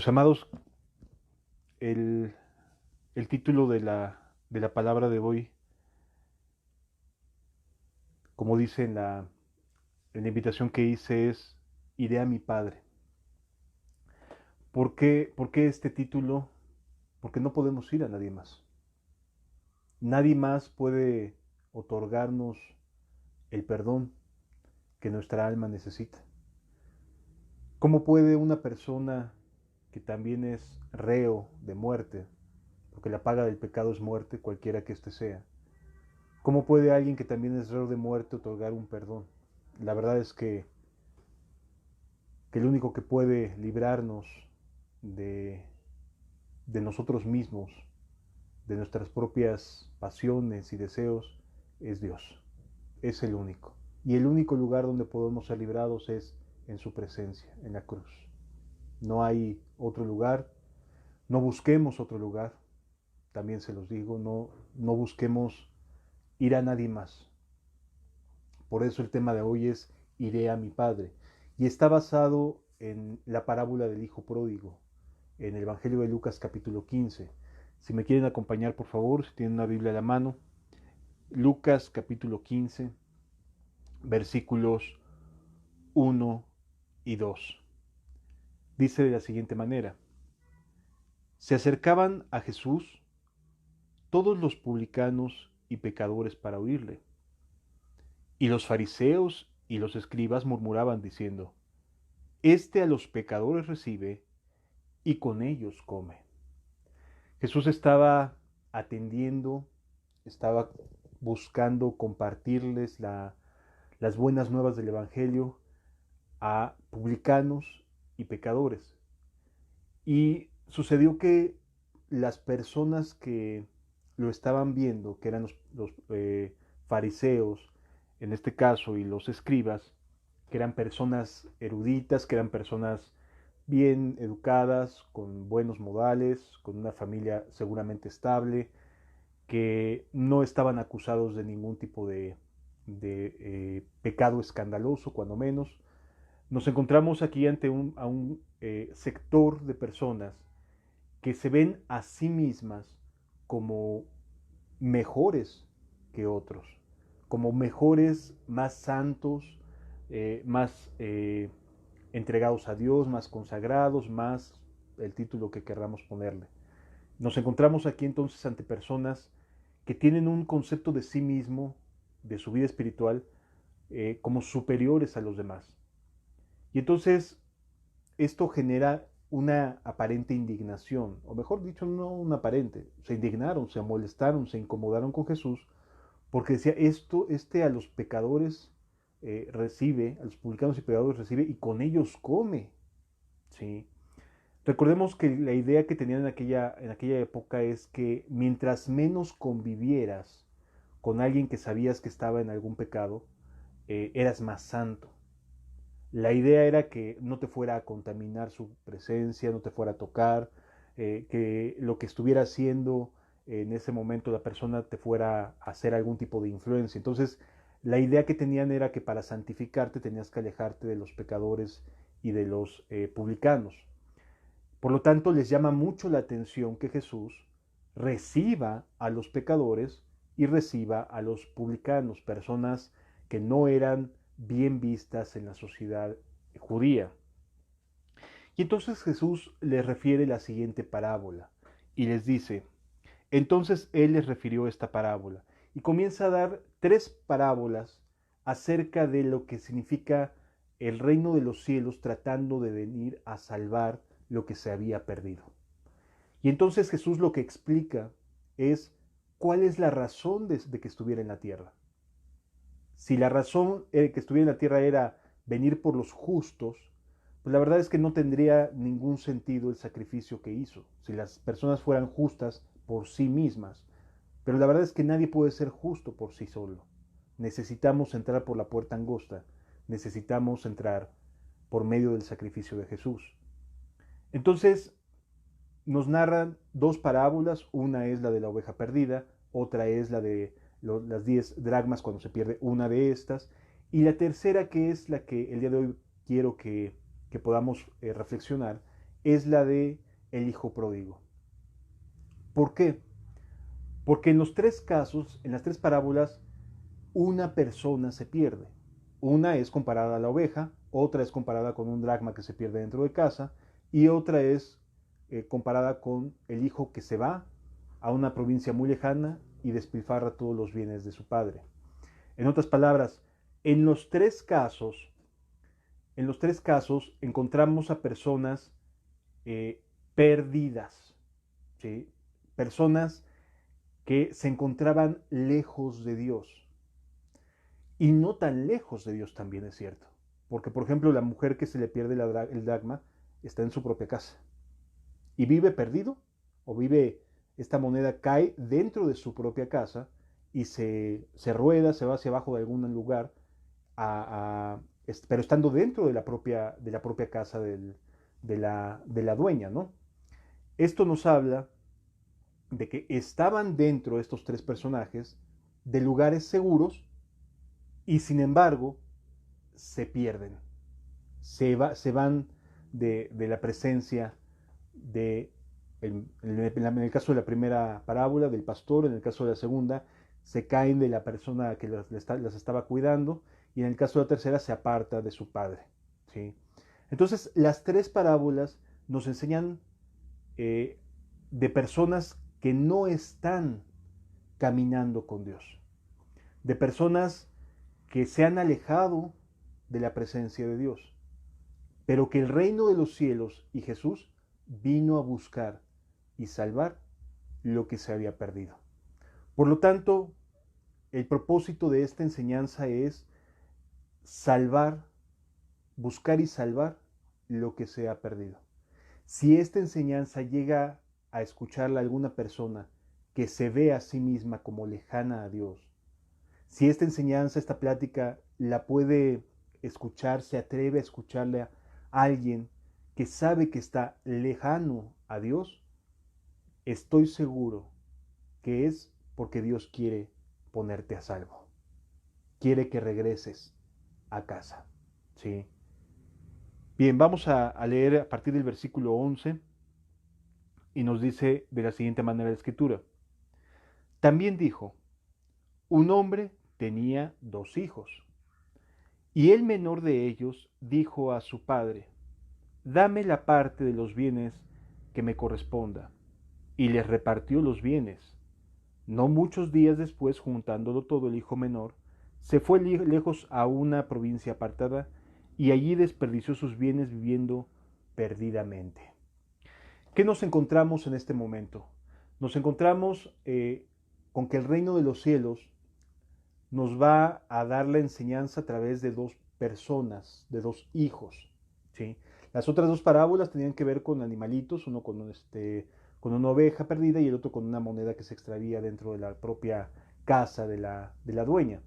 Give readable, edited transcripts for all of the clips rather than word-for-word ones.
Pues amados, el, el título de la palabra de hoy, como dice en la invitación que hice, es Iré a mi Padre. ¿Por qué este título? Porque no podemos ir a nadie más. Nadie más puede otorgarnos el perdón que nuestra alma necesita. ¿Cómo puede una persona que también es reo de muerte, porque la paga del pecado es muerte, cualquiera que éste sea? ¿Cómo puede alguien que también es reo de muerte otorgar un perdón? La verdad es que el único que puede librarnos de, de nosotros mismos, de nuestras propias pasiones y deseos, es Dios. Es el único. Y el único lugar donde podemos ser librados es en su presencia, en la cruz. No hay otro lugar. No busquemos otro lugar. También se los digo, no busquemos ir a nadie más. Por eso el tema de hoy es Iré a mi Padre. Y está basado en la parábola del Hijo Pródigo, en el Evangelio de Lucas capítulo 15. Si me quieren acompañar, por favor, si tienen una Biblia a la mano, Lucas capítulo 15, versículos 1 y 2. Dice de la siguiente manera: Se acercaban a Jesús todos los publicanos y pecadores para oírle. Y los fariseos y los escribas murmuraban diciendo: Este a los pecadores recibe y con ellos come. Jesús estaba atendiendo, estaba buscando compartirles las buenas nuevas del Evangelio a publicanos y pecadores. Y sucedió que las personas que lo estaban viendo, que eran los fariseos, en este caso, y los escribas, que eran personas eruditas, que eran personas bien educadas, con buenos modales, con una familia seguramente estable, que no estaban acusados de ningún tipo de pecado escandaloso, cuando menos. Nos encontramos aquí ante un sector de personas que se ven a sí mismas como mejores que otros, como mejores, más santos, más entregados a Dios, más consagrados, más el título que querramos ponerle. Nos encontramos aquí entonces ante personas que tienen un concepto de sí mismo, de su vida espiritual, como superiores a los demás. Y entonces esto genera una aparente indignación, o mejor dicho, no una aparente, se indignaron, se molestaron, se incomodaron con Jesús, porque decía, este a los pecadores recibe, a los publicanos y pecadores recibe, y con ellos come. ¿Sí? Recordemos que la idea que tenían en aquella época es que mientras menos convivieras con alguien que sabías que estaba en algún pecado, eras más santo. La idea era que no te fuera a contaminar su presencia, no te fuera a tocar, que lo que estuviera haciendo en ese momento la persona te fuera a hacer algún tipo de influencia. Entonces, la idea que tenían era que para santificarte tenías que alejarte de los pecadores y de los publicanos. Por lo tanto, les llama mucho la atención que Jesús reciba a los pecadores y reciba a los publicanos, personas que no eran bien vistas en la sociedad judía. Y entonces Jesús les refiere la siguiente parábola y les dice, entonces Él les refirió esta parábola y comienza a dar tres parábolas acerca de lo que significa el reino de los cielos tratando de venir a salvar lo que se había perdido. Y entonces Jesús lo que explica es cuál es la razón de que estuviera en la tierra. Si la razón de que estuviera en la tierra era venir por los justos, pues la verdad es que no tendría ningún sentido el sacrificio que hizo, si las personas fueran justas por sí mismas. Pero la verdad es que nadie puede ser justo por sí solo. Necesitamos entrar por la puerta angosta, necesitamos entrar por medio del sacrificio de Jesús. Entonces, nos narran dos parábolas, una es la de la oveja perdida, otra es la de las 10 dracmas cuando se pierde una de estas, y la tercera que es la que el día de hoy quiero que podamos reflexionar, es la de el hijo pródigo. ¿Por qué? Porque en los tres casos, en las tres parábolas, una persona se pierde. Una es comparada a la oveja, otra es comparada con un dracma que se pierde dentro de casa y otra es comparada con el hijo que se va a una provincia muy lejana y despilfarra todos los bienes de su padre. En otras palabras, en los tres casos, encontramos a personas perdidas, ¿sí? Personas que se encontraban lejos de Dios. Y no tan lejos de Dios también es cierto. Porque, por ejemplo, la mujer que se le pierde el dracma está en su propia casa. Y vive perdido, o vive, esta moneda cae dentro de su propia casa y se rueda, se va hacia abajo de algún lugar, pero estando dentro de la propia casa de la dueña, ¿no? Esto nos habla de que estaban dentro estos tres personajes de lugares seguros y sin embargo se pierden, se van de la presencia de, en el caso de la primera parábola, del pastor, en el caso de la segunda, se caen de la persona que las estaba cuidando y en el caso de la tercera se aparta de su padre. ¿Sí? Entonces, las tres parábolas nos enseñan de personas que no están caminando con Dios, de personas que se han alejado de la presencia de Dios, pero que el reino de los cielos y Jesús vino a buscar y salvar lo que se había perdido. Por lo tanto, el propósito de esta enseñanza es salvar, buscar y salvar lo que se ha perdido. Si esta enseñanza llega a escucharla alguna persona que se ve a sí misma como lejana a Dios, si esta enseñanza, esta plática la puede escuchar, se atreve a escucharle a alguien que sabe que está lejano a Dios, estoy seguro que es porque Dios quiere ponerte a salvo. Quiere que regreses a casa. ¿Sí? Bien, vamos a leer a partir del versículo 11 y nos dice de la siguiente manera la escritura. También dijo, un hombre tenía 2 hijos. Y el menor de ellos dijo a su padre, dame la parte de los bienes que me corresponda. Y les repartió los bienes. No muchos días después, juntándolo todo, el hijo menor se fue lejos a una provincia apartada y allí desperdició sus bienes viviendo perdidamente. ¿Qué nos encontramos en este momento? Nos encontramos con que el reino de los cielos nos va a dar la enseñanza a través de 2 personas, de 2 hijos. ¿Sí? Las otras 2 parábolas tenían que ver con animalitos, uno con una oveja perdida y el otro con una moneda que se extravía dentro de la propia casa de la dueña.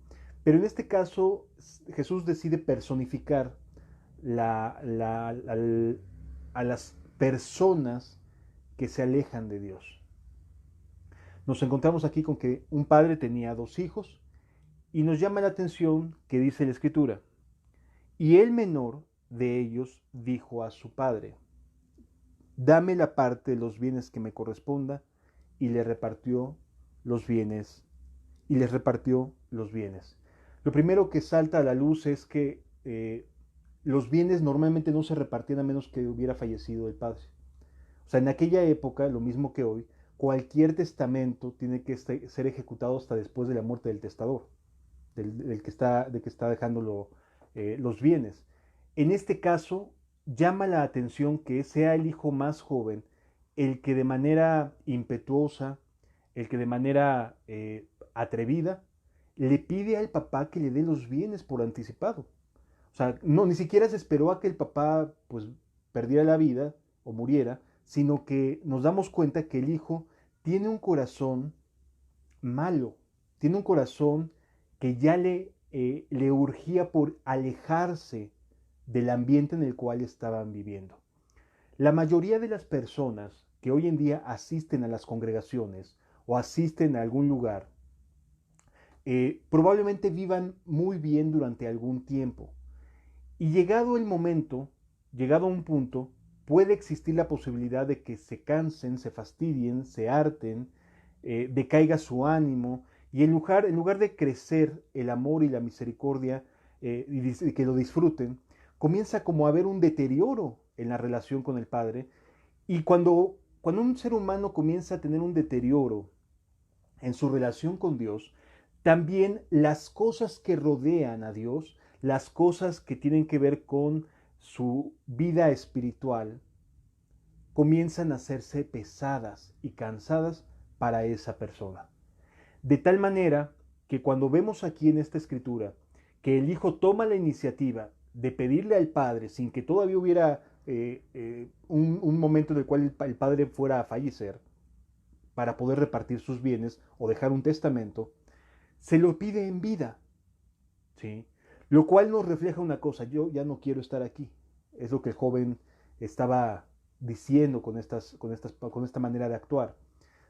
Pero en este caso Jesús decide personificar a las personas que se alejan de Dios. Nos encontramos aquí con que un padre tenía 2 hijos y nos llama la atención que dice la escritura, y el menor de ellos dijo a su padre, dame la parte de los bienes que me corresponda, y le repartió los bienes, y les repartió los bienes. Lo primero que salta a la luz es que los bienes normalmente no se repartían a menos que hubiera fallecido el padre. O sea, en aquella época, lo mismo que hoy, cualquier testamento tiene que ser ejecutado hasta después de la muerte del testador, del que está dejando los bienes. En este caso, llama la atención que sea el hijo más joven el que de manera impetuosa, el que de manera atrevida, le pide al papá que le dé los bienes por anticipado. O sea, no, ni siquiera se esperó a que el papá pues perdiera la vida o muriera, sino que nos damos cuenta que el hijo tiene un corazón malo, tiene un corazón que ya le urgía por alejarse del ambiente en el cual estaban viviendo. La mayoría de las personas que hoy en día asisten a las congregaciones o asisten a algún lugar, probablemente vivan muy bien durante algún tiempo. Y llegado el momento, llegado a un punto, puede existir la posibilidad de que se cansen, se fastidien, se harten, decaiga su ánimo, y en lugar de crecer el amor y la misericordia y que lo disfruten, comienza como a haber un deterioro en la relación con el Padre. Y cuando un ser humano comienza a tener un deterioro en su relación con Dios, también las cosas que rodean a Dios, las cosas que tienen que ver con su vida espiritual, comienzan a hacerse pesadas y cansadas para esa persona. De tal manera que cuando vemos aquí en esta escritura que el hijo toma la iniciativa de pedirle al padre, sin que todavía hubiera un momento en el cual el padre fuera a fallecer, para poder repartir sus bienes o dejar un testamento, se lo pide en vida, ¿sí? Lo cual nos refleja una cosa: yo ya no quiero estar aquí. Es lo que el joven estaba diciendo con esta manera de actuar.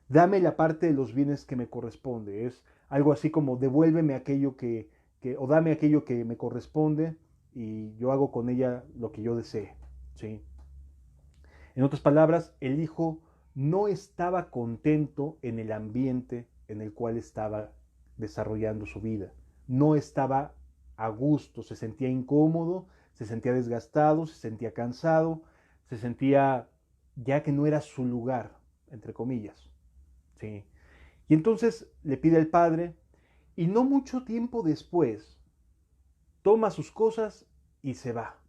Dame la parte de los bienes que me corresponde. Es algo así como devuélveme aquello o dame aquello que me corresponde y yo hago con ella lo que yo desee, ¿sí? En otras palabras, el hijo no estaba contento en el ambiente en el cual estaba desarrollando su vida. No estaba a gusto, se sentía incómodo, se sentía desgastado, se sentía cansado, se sentía ya que no era su lugar, entre comillas. ¿Sí? Y entonces le pide al padre, y no mucho tiempo después toma sus cosas y se va.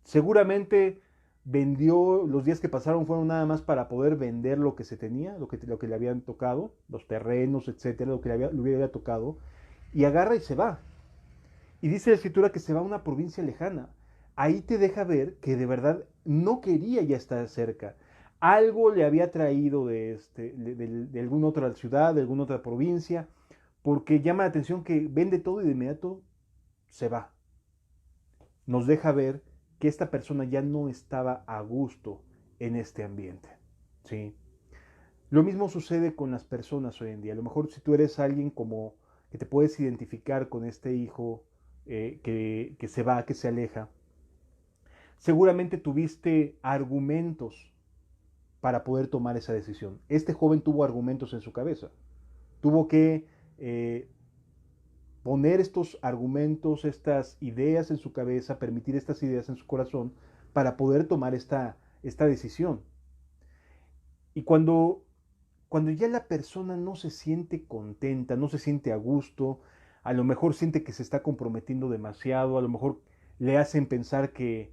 Seguramente vendió, los días que pasaron fueron nada más para poder vender lo que se tenía, lo que le habían tocado, los terrenos, etcétera, lo que le hubiera tocado, y agarra y se va. Y dice la escritura que se va a una provincia lejana. Ahí te deja ver que de verdad no quería ya estar cerca. Algo le había traído de alguna otra ciudad, de alguna otra provincia, porque llama la atención que vende todo y de inmediato se va. Nos deja ver que esta persona ya no estaba a gusto en este ambiente, ¿sí? Lo mismo sucede con las personas hoy en día. A lo mejor si tú eres alguien como que te puedes identificar con este hijo que se va, que se aleja, seguramente tuviste argumentos para poder tomar esa decisión. Este joven tuvo argumentos en su cabeza. Tuvo que poner estos argumentos, estas ideas en su cabeza, permitir estas ideas en su corazón para poder tomar esta decisión. Y cuando ya la persona no se siente contenta, no se siente a gusto, a lo mejor siente que se está comprometiendo demasiado, a lo mejor le hacen pensar que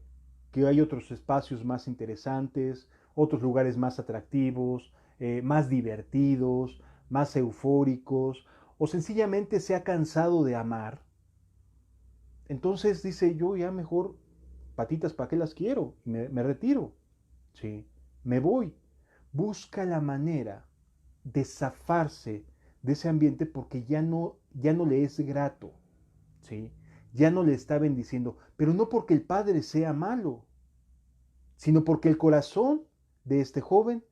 hay otros espacios más interesantes, otros lugares más atractivos, más divertidos, más eufóricos, o sencillamente se ha cansado de amar. Entonces dice: yo ya mejor patitas, ¿para qué las quiero? Me retiro, ¿sí? Me voy. Busca la manera de zafarse de ese ambiente porque ya no le es grato, ¿sí? Ya no le está bendiciendo, pero no porque el padre sea malo, sino porque el corazón de este joven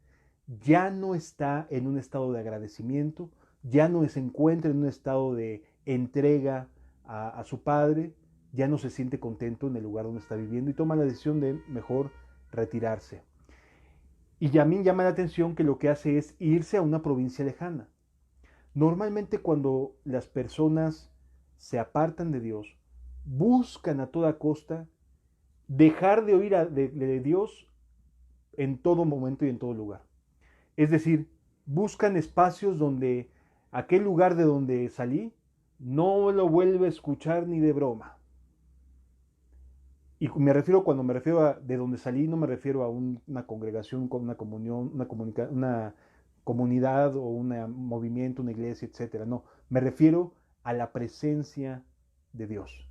ya no está en un estado de agradecimiento, ya no se encuentra en un estado de entrega a su padre, ya no se siente contento en el lugar donde está viviendo y toma la decisión de mejor retirarse. Y a mí llama la atención que lo que hace es irse a una provincia lejana. Normalmente cuando las personas se apartan de Dios, buscan a toda costa dejar de oír de Dios en todo momento y en todo lugar. Es decir, buscan espacios donde aquel lugar de donde salí no lo vuelve a escuchar ni de broma. Y cuando me refiero a de donde salí, no me refiero a una congregación, una comunión, una comunidad o un movimiento, una iglesia, etcétera. No, me refiero a la presencia de Dios.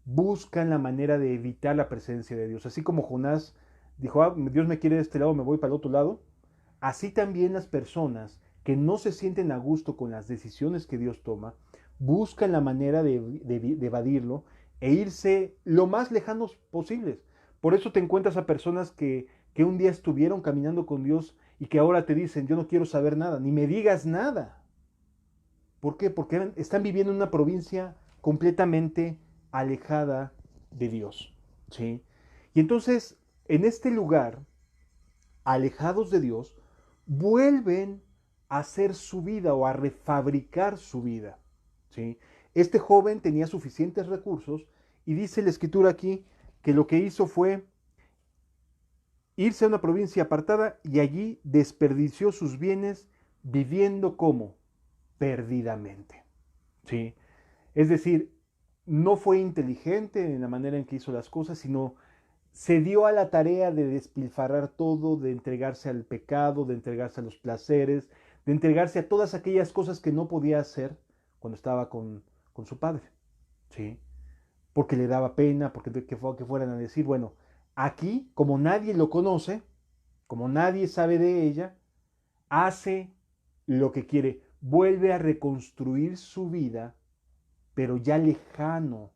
Buscan la manera de evitar la presencia de Dios. Así como Jonás dijo: Dios me quiere de este lado, me voy para el otro lado. Así también las personas que no se sienten a gusto con las decisiones que Dios toma, buscan la manera de evadirlo e irse lo más lejanos posibles. Por eso te encuentras a personas que un día estuvieron caminando con Dios y que ahora te dicen: yo no quiero saber nada, ni me digas nada. ¿Por qué? Porque están viviendo en una provincia completamente alejada de Dios, ¿sí? Y entonces en este lugar, alejados de Dios, vuelven a hacer su vida o a refabricar su vida. ¿Sí? Este joven tenía suficientes recursos y dice la escritura aquí que lo que hizo fue irse a una provincia apartada y allí desperdició sus bienes viviendo como perdidamente. ¿Sí? Es decir, no fue inteligente en la manera en que hizo las cosas, sino se dio a la tarea de despilfarrar todo, de entregarse al pecado, de entregarse a los placeres, de entregarse a todas aquellas cosas que no podía hacer cuando estaba con su padre. ¿Sí? Porque le daba pena, porque que fueran a decir, bueno, aquí, como nadie lo conoce, como nadie sabe de ella, hace lo que quiere, vuelve a reconstruir su vida, pero ya lejano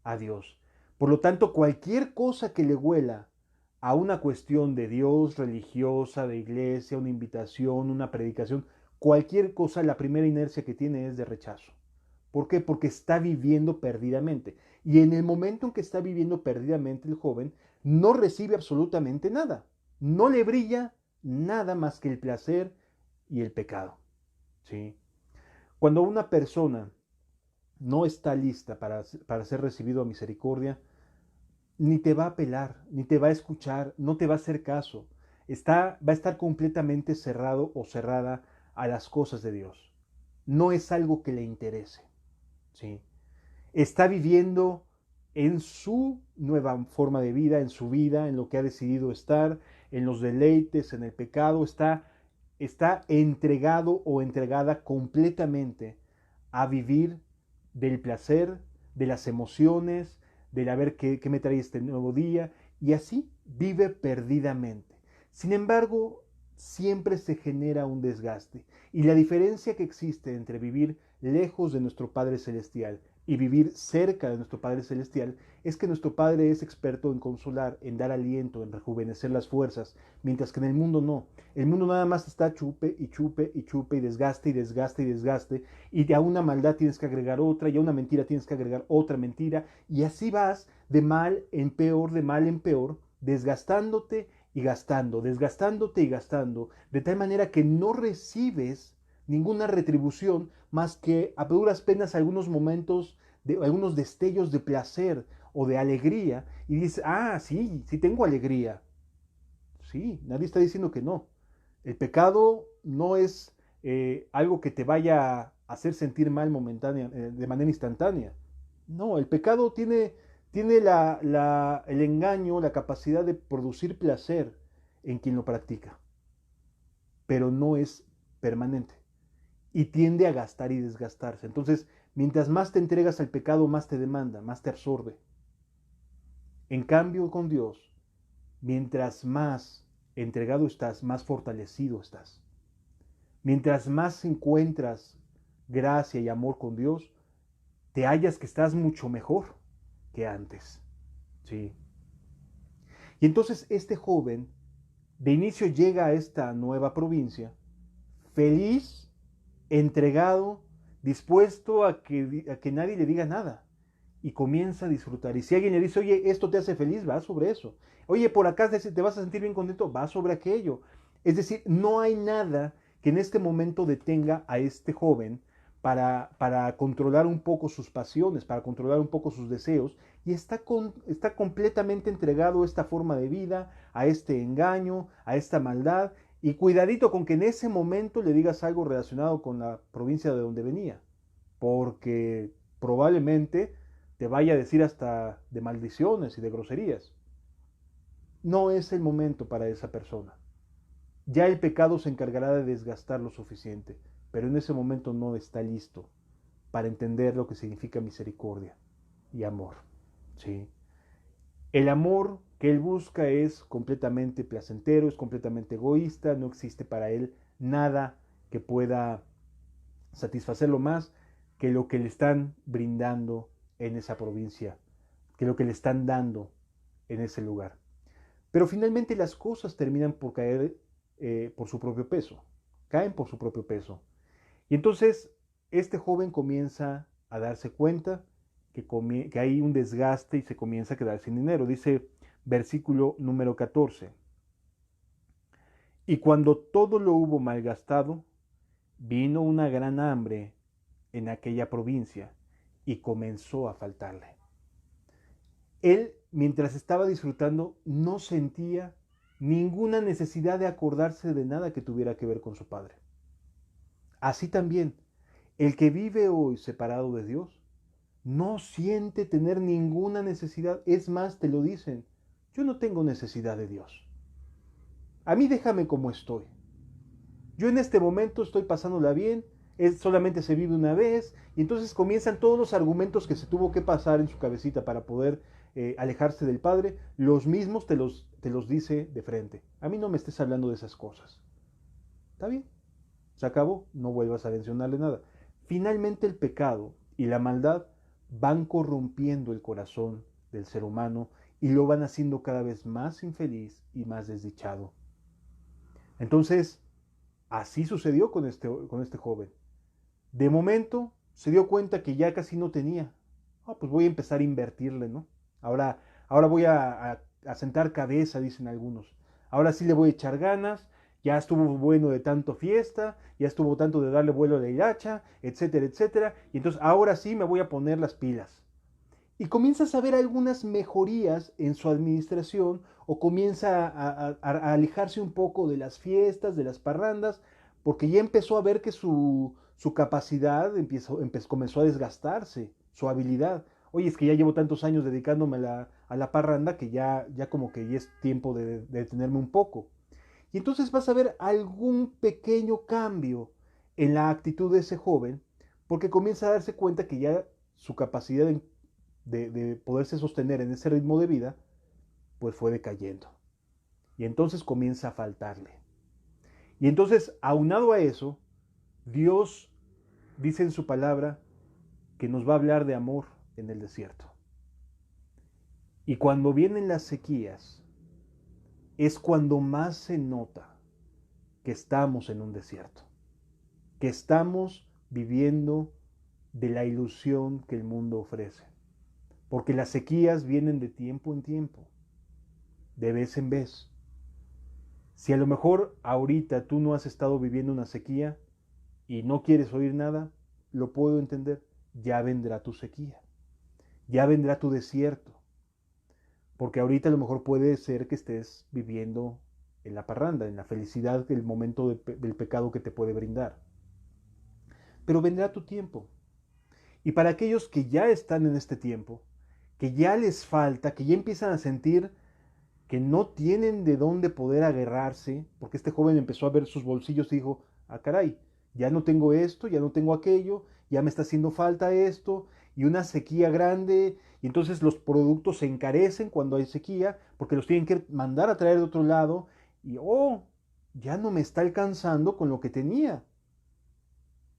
a Dios. Por lo tanto, cualquier cosa que le huela a una cuestión de Dios, religiosa, de iglesia, una invitación, una predicación, cualquier cosa, la primera inercia que tiene es de rechazo. ¿Por qué? Porque está viviendo perdidamente. Y en el momento en que está viviendo perdidamente el joven, no recibe absolutamente nada. No le brilla nada más que el placer y el pecado. ¿Sí? Cuando una persona no está lista para ser recibido a misericordia, ni te va a apelar, ni te va a escuchar, no te va a hacer caso. Va a estar completamente cerrado o cerrada a las cosas de Dios. No es algo que le interese. ¿Sí? Está viviendo en su nueva forma de vida, en su vida, en lo que ha decidido estar, en los deleites, en el pecado, está entregado o entregada completamente a vivir del placer, de las emociones, del a ver qué me trae este nuevo día, y así vive perdidamente. Sin embargo, siempre se genera un desgaste, y la diferencia que existe entre vivir lejos de nuestro Padre Celestial y vivir cerca de nuestro Padre Celestial es que nuestro Padre es experto en consolar, en dar aliento, en rejuvenecer las fuerzas, mientras que en el mundo no. El mundo nada más está chupe y chupe y chupe y desgaste y desgaste y desgaste, y a una maldad tienes que agregar otra, y a una mentira tienes que agregar otra mentira, y así vas de mal en peor, desgastándote y gastando, desgastándote y gastando, de tal manera que no recibes ninguna retribución más que a duras penas algunos momentos, algunos destellos de placer o de alegría, y dices, ah, sí, sí tengo alegría. Sí, nadie está diciendo que no. El pecado no es algo que te vaya a hacer sentir mal momentánea, de manera instantánea. No, el pecado tiene el engaño, la capacidad de producir placer en quien lo practica, pero no es permanente y tiende a gastar y desgastarse. Entonces, mientras más te entregas al pecado, más te demanda, más te absorbe. En cambio, con Dios, mientras más entregado estás, más fortalecido estás. Mientras más encuentras gracia y amor con Dios, te hallas que estás mucho mejor que antes. ¿Sí? Y entonces este joven de inicio llega a esta nueva provincia, feliz, entregado, dispuesto a que nadie le diga nada. Y comienza a disfrutar. Y si alguien le dice, oye, esto te hace feliz, va sobre eso. Oye, por acá te vas a sentir bien contento, va sobre aquello. Es decir, no hay nada que en este momento detenga a este joven para controlar un poco sus pasiones, para controlar un poco sus deseos, y está completamente entregado a esta forma de vida, a este engaño, a esta maldad, y cuidadito con que en ese momento le digas algo relacionado con la provincia de donde venía, porque probablemente te vaya a decir hasta de maldiciones y de groserías. No es el momento para esa persona. Ya el pecado se encargará de desgastar lo suficiente, pero en ese momento no está listo para entender lo que significa misericordia y amor. ¿Sí? El amor que él busca es completamente placentero, es completamente egoísta, no existe para él nada que pueda satisfacerlo más que lo que le están brindando en esa provincia, que lo que le están dando en ese lugar. Pero finalmente las cosas terminan por caer por su propio peso, caen por su propio peso. Y entonces este joven comienza a darse cuenta que hay un desgaste y se comienza a quedar sin dinero. Dice, versículo número 14. Y cuando todo lo hubo malgastado, vino una gran hambre en aquella provincia y comenzó a faltarle. Él, mientras estaba disfrutando, no sentía ninguna necesidad de acordarse de nada que tuviera que ver con su padre. Así también, el que vive hoy separado de Dios, no siente tener ninguna necesidad. Es más, te lo dicen, yo no tengo necesidad de Dios. A mí déjame como estoy. Yo en este momento estoy pasándola bien, solamente se vive una vez, y entonces comienzan todos los argumentos que se tuvo que pasar en su cabecita para poder alejarse del Padre, los mismos te los dice de frente. A mí no me estés hablando de esas cosas. ¿Está bien? Se acabó, no vuelvas a mencionarle nada. Finalmente el pecado y la maldad van corrompiendo el corazón del ser humano y lo van haciendo cada vez más infeliz y más desdichado. Entonces, así sucedió con este joven. De momento se dio cuenta que ya casi no tenía. Pues voy a empezar a invertirle, ¿no? Ahora voy a sentar cabeza, dicen algunos. Ahora sí le voy a echar ganas. Ya estuvo bueno de tanto fiesta, ya estuvo tanto de darle vuelo a la hilacha, etcétera, etcétera. Y entonces ahora sí me voy a poner las pilas. Y comienzas a ver algunas mejorías en su administración o comienza a alejarse un poco de las fiestas, de las parrandas, porque ya empezó a ver que su capacidad comenzó a desgastarse, su habilidad. Oye, es que ya llevo tantos años dedicándome a la parranda que ya como que ya es tiempo de detenerme un poco. Y entonces vas a ver algún pequeño cambio en la actitud de ese joven, porque comienza a darse cuenta que ya su capacidad de poderse sostener en ese ritmo de vida, pues fue decayendo. Y entonces comienza a faltarle. Y entonces, aunado a eso, Dios dice en su palabra que nos va a hablar de amor en el desierto. Y cuando vienen las sequías, es cuando más se nota que estamos en un desierto, que estamos viviendo de la ilusión que el mundo ofrece. Porque las sequías vienen de tiempo en tiempo, de vez en vez. Si a lo mejor ahorita tú no has estado viviendo una sequía y no quieres oír nada, lo puedo entender. Ya vendrá tu sequía, ya vendrá tu desierto. Porque ahorita a lo mejor puede ser que estés viviendo en la parranda, en la felicidad del momento del pecado que te puede brindar. Pero vendrá tu tiempo. Y para aquellos que ya están en este tiempo, que ya les falta, que ya empiezan a sentir que no tienen de dónde poder agarrarse, porque este joven empezó a ver sus bolsillos y dijo, caray, ya no tengo esto, ya no tengo aquello, ya me está haciendo falta esto, y una sequía grande, y entonces los productos se encarecen cuando hay sequía, porque los tienen que mandar a traer de otro lado, y ya no me está alcanzando con lo que tenía.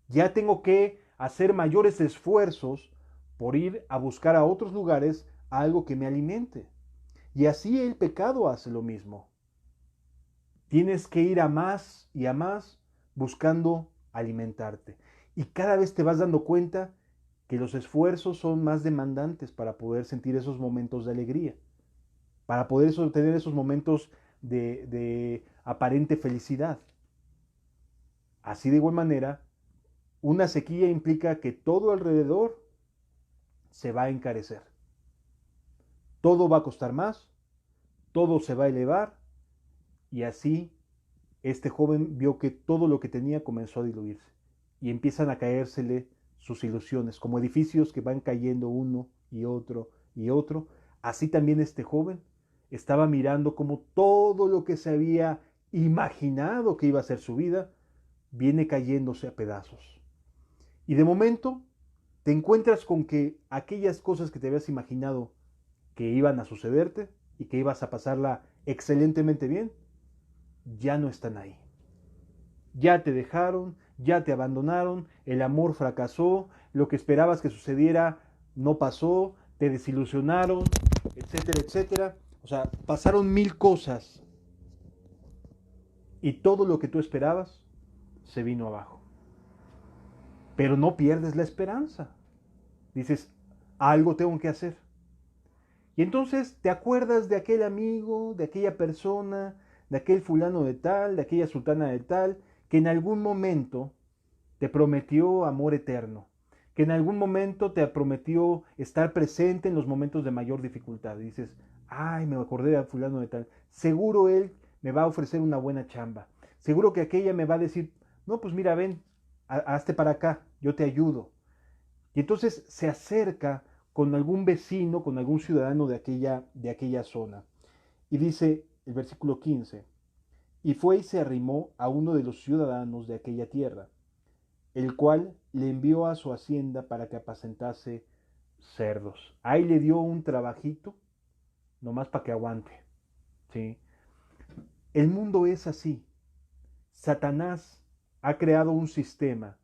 Ya tengo que hacer mayores esfuerzos por ir a buscar a otros lugares algo que me alimente. Y así el pecado hace lo mismo. Tienes que ir a más y a más buscando alimentarte. Y cada vez te vas dando cuenta que los esfuerzos son más demandantes para poder sentir esos momentos de alegría, para poder tener esos momentos de aparente felicidad. Así de igual manera, una sequía implica que todo alrededor se va a encarecer. Todo va a costar más, todo se va a elevar y así este joven vio que todo lo que tenía comenzó a diluirse y empiezan a caérsele sus ilusiones, como edificios que van cayendo uno y otro y otro. Así también este joven estaba mirando como todo lo que se había imaginado que iba a ser su vida viene cayéndose a pedazos. Y de momento te encuentras con que aquellas cosas que te habías imaginado que iban a sucederte y que ibas a pasarla excelentemente bien, ya no están ahí. Ya te dejaron, ya te abandonaron, el amor fracasó, lo que esperabas que sucediera no pasó, te desilusionaron, etcétera, etcétera. O sea, pasaron mil cosas y todo lo que tú esperabas se vino abajo. Pero no pierdes la esperanza. Dices, algo tengo que hacer. Y entonces te acuerdas de aquel amigo, de aquella persona, de aquel fulano de tal, de aquella sultana de tal, que en algún momento te prometió amor eterno, que en algún momento te prometió estar presente en los momentos de mayor dificultad. Y dices, ay, me acordé de fulano de tal, seguro él me va a ofrecer una buena chamba, seguro que aquella me va a decir, no, pues mira, ven, hazte para acá, yo te ayudo. Y entonces se acerca con algún vecino, con algún ciudadano de aquella zona. Y dice el versículo 15, y fue y se arrimó a uno de los ciudadanos de aquella tierra, el cual le envió a su hacienda para que apacentase cerdos. Ahí le dio un trabajito, nomás para que aguante. ¿Sí? El mundo es así. Satanás ha creado un sistema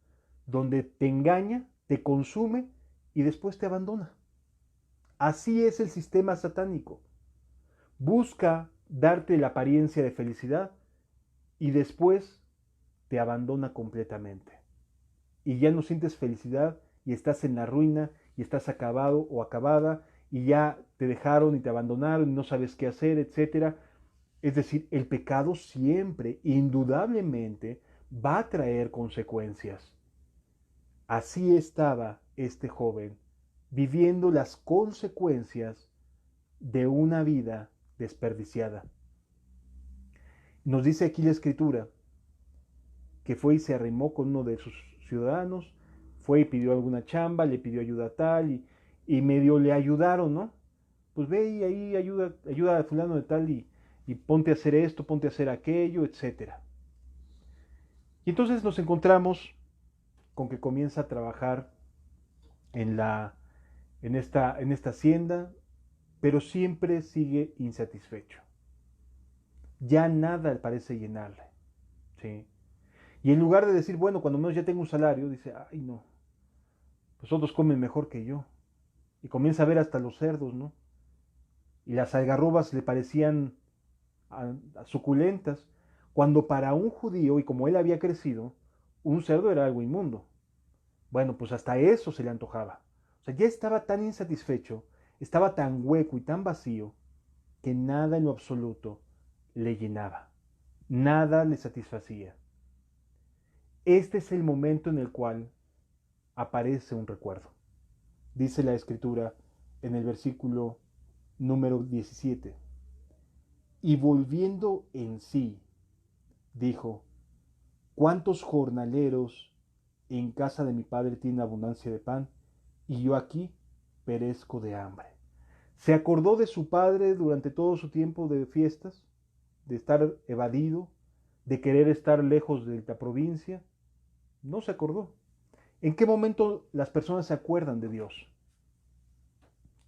donde te engaña, te consume y después te abandona. Así es el sistema satánico. Busca darte la apariencia de felicidad y después te abandona completamente. Y ya no sientes felicidad y estás en la ruina y estás acabado o acabada y ya te dejaron y te abandonaron y no sabes qué hacer, etcétera. Es decir, el pecado siempre, indudablemente, va a traer consecuencias. Así estaba este joven, viviendo las consecuencias de una vida desperdiciada. Nos dice aquí la escritura que fue y se arrimó con uno de sus ciudadanos, fue y pidió alguna chamba, le pidió ayuda tal y medio le ayudaron, ¿no? Pues ve y ahí ayuda a fulano de tal y ponte a hacer esto, ponte a hacer aquello, etcétera. Y entonces nos encontramos con que comienza a trabajar en, en esta hacienda, pero siempre sigue insatisfecho. Ya nada parece llenarle. ¿Sí? Y en lugar de decir, bueno, cuando menos ya tengo un salario, dice, ay no, pues otros comen mejor que yo. Y comienza a ver hasta los cerdos, ¿no? Y las algarrobas le parecían suculentas, cuando para un judío, y como él había crecido, un cerdo era algo inmundo. Bueno, pues hasta eso se le antojaba. O sea, ya estaba tan insatisfecho, estaba tan hueco y tan vacío, que nada en lo absoluto le llenaba, nada le satisfacía. Este es el momento en el cual aparece un recuerdo. Dice la escritura en el versículo número 17. Y volviendo en sí, dijo, ¿cuántos jornaleros en casa de mi padre tienen abundancia de pan y yo aquí perezco de hambre? Se acordó de su padre durante todo su tiempo de fiestas, de estar evadido, de querer estar lejos de la provincia. No se acordó. ¿En qué momento las personas se acuerdan de Dios?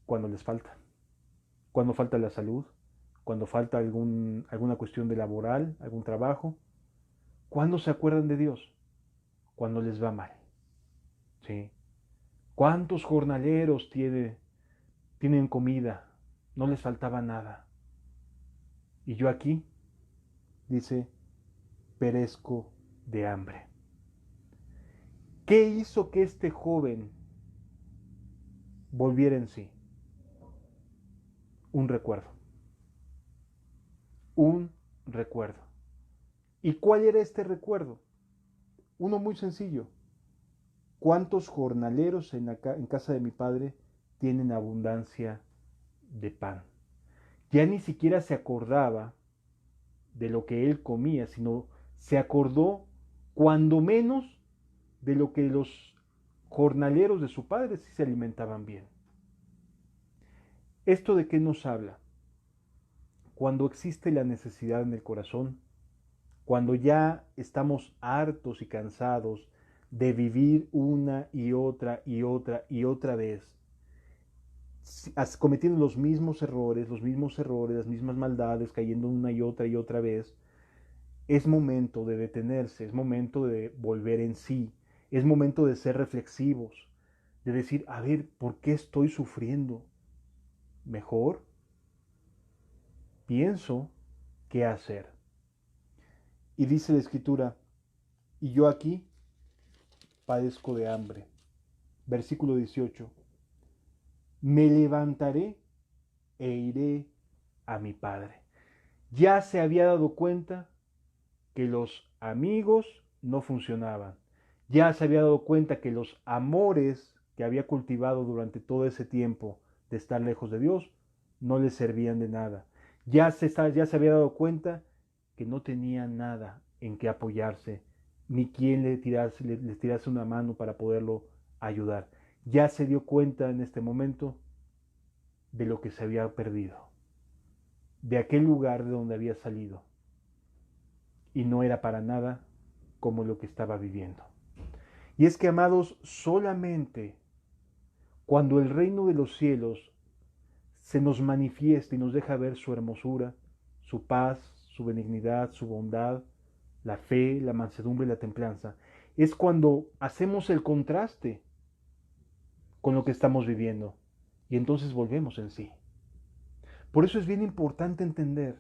Cuando les falta. Cuando falta la salud, cuando falta alguna cuestión de laboral, algún trabajo. ¿Cuándo se acuerdan de Dios? Cuando les va mal. ¿Sí? ¿Cuántos jornaleros tienen comida? No les faltaba nada. Y yo aquí, dice, perezco de hambre. ¿Qué hizo que este joven volviera en sí? Un recuerdo. Un recuerdo. ¿Y cuál era este recuerdo? Uno muy sencillo. ¿Cuántos jornaleros en casa de mi padre tienen abundancia de pan? Ya ni siquiera se acordaba de lo que él comía, sino se acordó cuando menos de lo que los jornaleros de su padre sí se alimentaban bien. ¿Esto de qué nos habla? Cuando existe la necesidad en el corazón, cuando ya estamos hartos y cansados de vivir una y otra y otra y otra vez, cometiendo los mismos errores, las mismas maldades, cayendo una y otra vez, es momento de detenerse, es momento de volver en sí, es momento de ser reflexivos, de decir, a ver, ¿por qué estoy sufriendo? Mejor pienso qué hacer. Y dice la escritura, y yo aquí padezco de hambre. Versículo 18. Me levantaré e iré a mi Padre. Ya se había dado cuenta que los amigos no funcionaban. Ya se había dado cuenta que los amores que había cultivado durante todo ese tiempo de estar lejos de Dios no le servían de nada. Ya se había dado cuenta que no tenía nada en que apoyarse, ni quien le tirase una mano para poderlo ayudar. Ya se dio cuenta en este momento de lo que se había perdido, de aquel lugar de donde había salido, y no era para nada como lo que estaba viviendo. Y es que, amados, solamente cuando el reino de los cielos se nos manifiesta y nos deja ver su hermosura, su paz, su benignidad, su bondad, la fe, la mansedumbre y la templanza, es cuando hacemos el contraste con lo que estamos viviendo y entonces volvemos en sí. Por eso es bien importante entender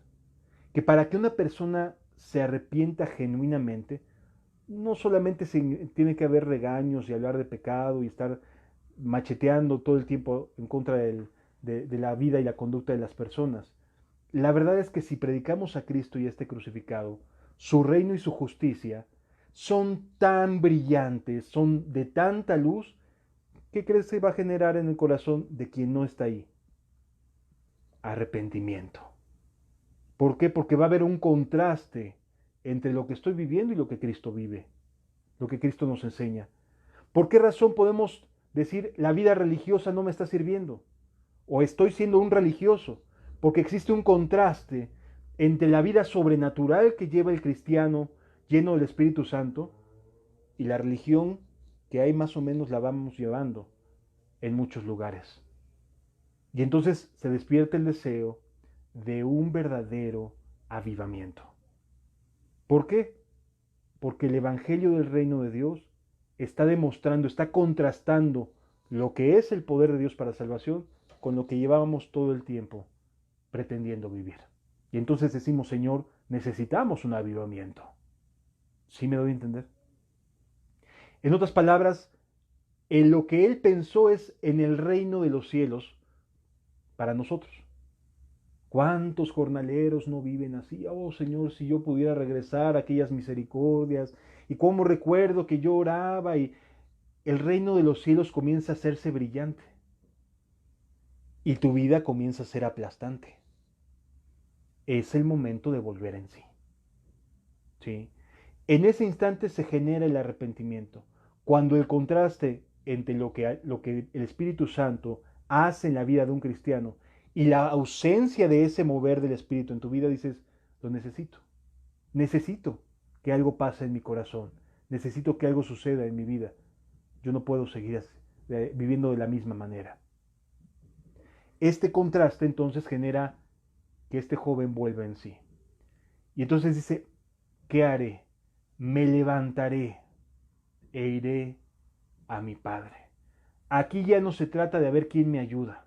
que para que una persona se arrepienta genuinamente, no solamente tiene que haber regaños y hablar de pecado y estar macheteando todo el tiempo en contra de la vida y la conducta de las personas. La verdad es que si predicamos a Cristo y a este crucificado, su reino y su justicia son tan brillantes, son de tanta luz, ¿qué crees que va a generar en el corazón de quien no está ahí? Arrepentimiento. ¿Por qué? Porque va a haber un contraste entre lo que estoy viviendo y lo que Cristo vive, lo que Cristo nos enseña. ¿Por qué razón podemos decir la vida religiosa no me está sirviendo? O estoy siendo un religioso, porque existe un contraste entre la vida sobrenatural que lleva el cristiano lleno del Espíritu Santo y la religión que ahí más o menos la vamos llevando en muchos lugares. Y entonces se despierta el deseo de un verdadero avivamiento. ¿Por qué? Porque el Evangelio del Reino de Dios está demostrando, está contrastando lo que es el poder de Dios para salvación con lo que llevábamos todo el tiempo pretendiendo vivir. Y entonces decimos, Señor, necesitamos un avivamiento. ¿Sí me doy a entender? En otras palabras, en lo que Él pensó es en el reino de los cielos para nosotros. ¿Cuántos jornaleros no viven así? Oh Señor, si yo pudiera regresar a aquellas misericordias, y cómo recuerdo que yo oraba y el reino de los cielos comienza a hacerse brillante y tu vida comienza a ser aplastante. Es el momento de volver en sí. ¿Sí? En ese instante se genera el arrepentimiento. Cuando el contraste entre lo que el Espíritu Santo hace en la vida de un cristiano y la ausencia de ese mover del Espíritu en tu vida, dices, lo necesito. Necesito que algo pase en mi corazón. Necesito que algo suceda en mi vida. Yo no puedo seguir viviendo de la misma manera. Este contraste entonces genera que este joven vuelva en sí. Y entonces dice, ¿qué haré? Me levantaré e iré a mi Padre. Aquí ya no se trata de ver quién me ayuda.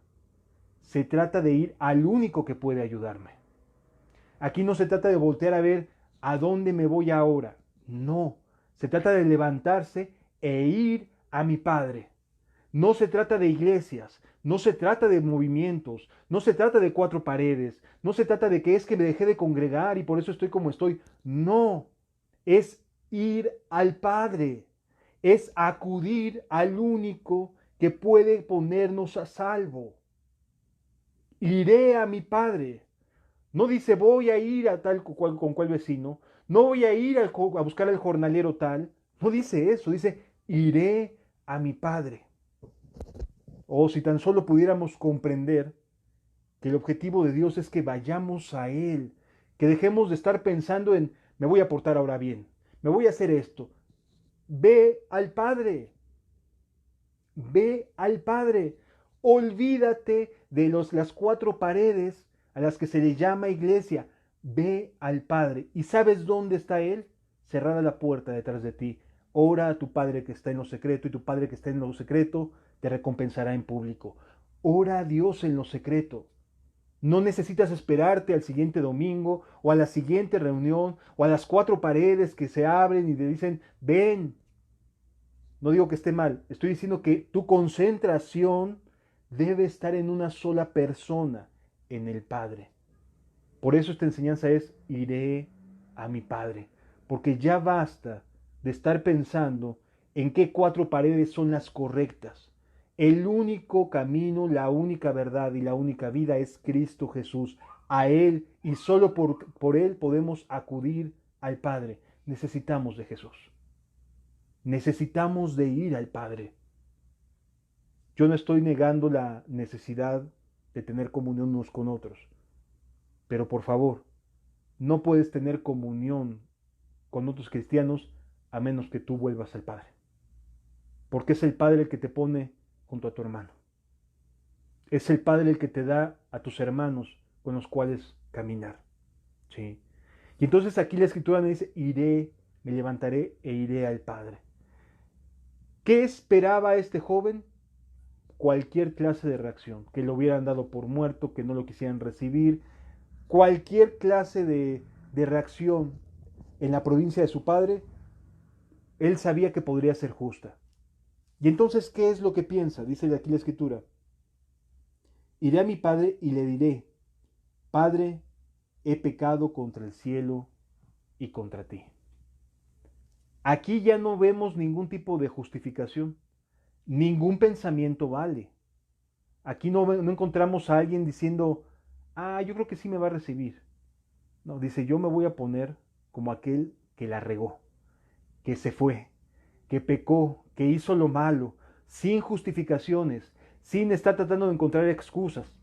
Se trata de ir al único que puede ayudarme. Aquí no se trata de voltear a ver a dónde me voy ahora. No, se trata de levantarse e ir a mi Padre. No se trata de iglesias, no se trata de movimientos, no se trata de cuatro paredes, no se trata de que es que me dejé de congregar y por eso estoy como estoy. No, es ir al Padre, es acudir al único que puede ponernos a salvo. Iré a mi Padre. No dice voy a ir a tal con cual vecino, no voy a ir a buscar al jornalero tal. No dice eso, dice iré a mi Padre. O si tan solo pudiéramos comprender que el objetivo de Dios es que vayamos a Él, que dejemos de estar pensando en me voy a portar ahora bien, me voy a hacer esto. Ve al Padre, ve al Padre. Olvídate de las cuatro paredes a las que se le llama iglesia. Ve al Padre. ¿Y sabes dónde está Él? Cerrada la puerta detrás de ti. Ora a tu Padre que está en lo secreto y tu Padre que está en lo secreto te recompensará en público. Ora a Dios en lo secreto. No necesitas esperarte al siguiente domingo o a la siguiente reunión o a las cuatro paredes que se abren y te dicen, ven. No digo que esté mal, estoy diciendo que tu concentración debe estar en una sola persona, en el Padre. Por eso esta enseñanza es: iré a mi Padre. Porque ya basta de estar pensando en qué cuatro paredes son las correctas. El único camino, la única verdad y la única vida es Cristo Jesús. A Él y solo por Él podemos acudir al Padre. Necesitamos de Jesús. Necesitamos de ir al Padre. Yo no estoy negando la necesidad de tener comunión unos con otros. Pero por favor, no puedes tener comunión con otros cristianos a menos que tú vuelvas al Padre. Porque es el Padre el que te pone junto a tu hermano. Es el Padre el que te da a tus hermanos con los cuales caminar. ¿Sí? Y entonces aquí la Escritura me dice: iré, me levantaré e iré al Padre. ¿Qué esperaba este joven? Cualquier clase de reacción, que lo hubieran dado por muerto, que no lo quisieran recibir, cualquier clase de reacción en la provincia de su padre, él sabía que podría ser justa. Y entonces, ¿qué es lo que piensa? Dice aquí la Escritura: iré a mi padre y le diré: Padre, he pecado contra el cielo y contra ti. Aquí ya no vemos ningún tipo de justificación, ningún pensamiento vale. Aquí no encontramos a alguien diciendo: yo creo que sí me va a recibir. No, dice: yo me voy a poner como aquel que la regó, que se fue, que pecó, que hizo lo malo, sin justificaciones, sin estar tratando de encontrar excusas.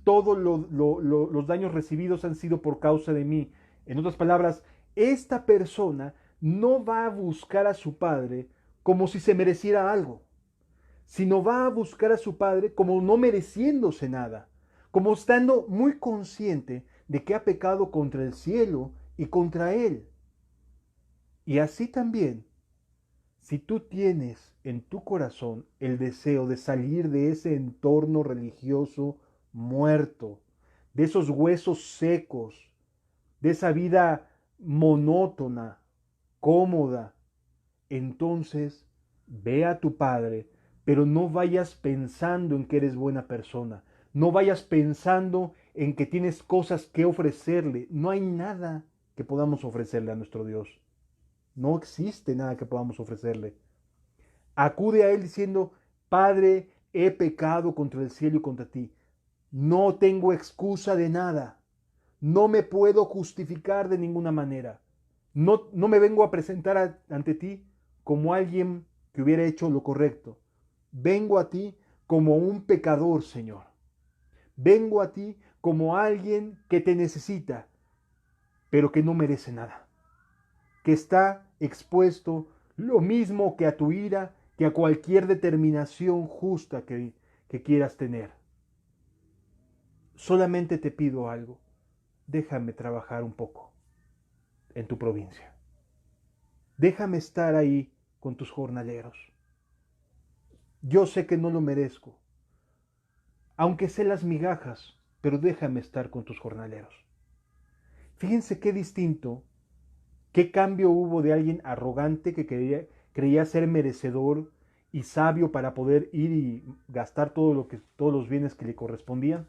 Todos los daños recibidos han sido por causa de mí. En otras palabras, esta persona no va a buscar a su padre como si se mereciera algo, sino va a buscar a su padre como no mereciéndose nada, como estando muy consciente de que ha pecado contra el cielo y contra él. Y así también, si tú tienes en tu corazón el deseo de salir de ese entorno religioso muerto, de esos huesos secos, de esa vida monótona, cómoda, entonces ve a tu Padre, pero no vayas pensando en que eres buena persona, no vayas pensando en que tienes cosas que ofrecerle. No hay nada que podamos ofrecerle a nuestro Dios. No existe nada que podamos ofrecerle. Acude a Él diciendo: Padre, he pecado contra el cielo y contra ti. No tengo excusa de nada. No me puedo justificar de ninguna manera. No me vengo a presentar ante ti como alguien que hubiera hecho lo correcto. Vengo a ti como un pecador, Señor. Vengo a ti como alguien que te necesita, pero que no merece nada, que está expuesto lo mismo que a tu ira, que a cualquier determinación justa que quieras tener. Solamente te pido algo: déjame trabajar un poco en tu provincia. Déjame estar ahí con tus jornaleros. Yo sé que no lo merezco, aunque sé las migajas, pero déjame estar con tus jornaleros. Fíjense qué distinto, qué cambio hubo de alguien arrogante que creía ser merecedor y sabio para poder ir y gastar todos los bienes que le correspondían,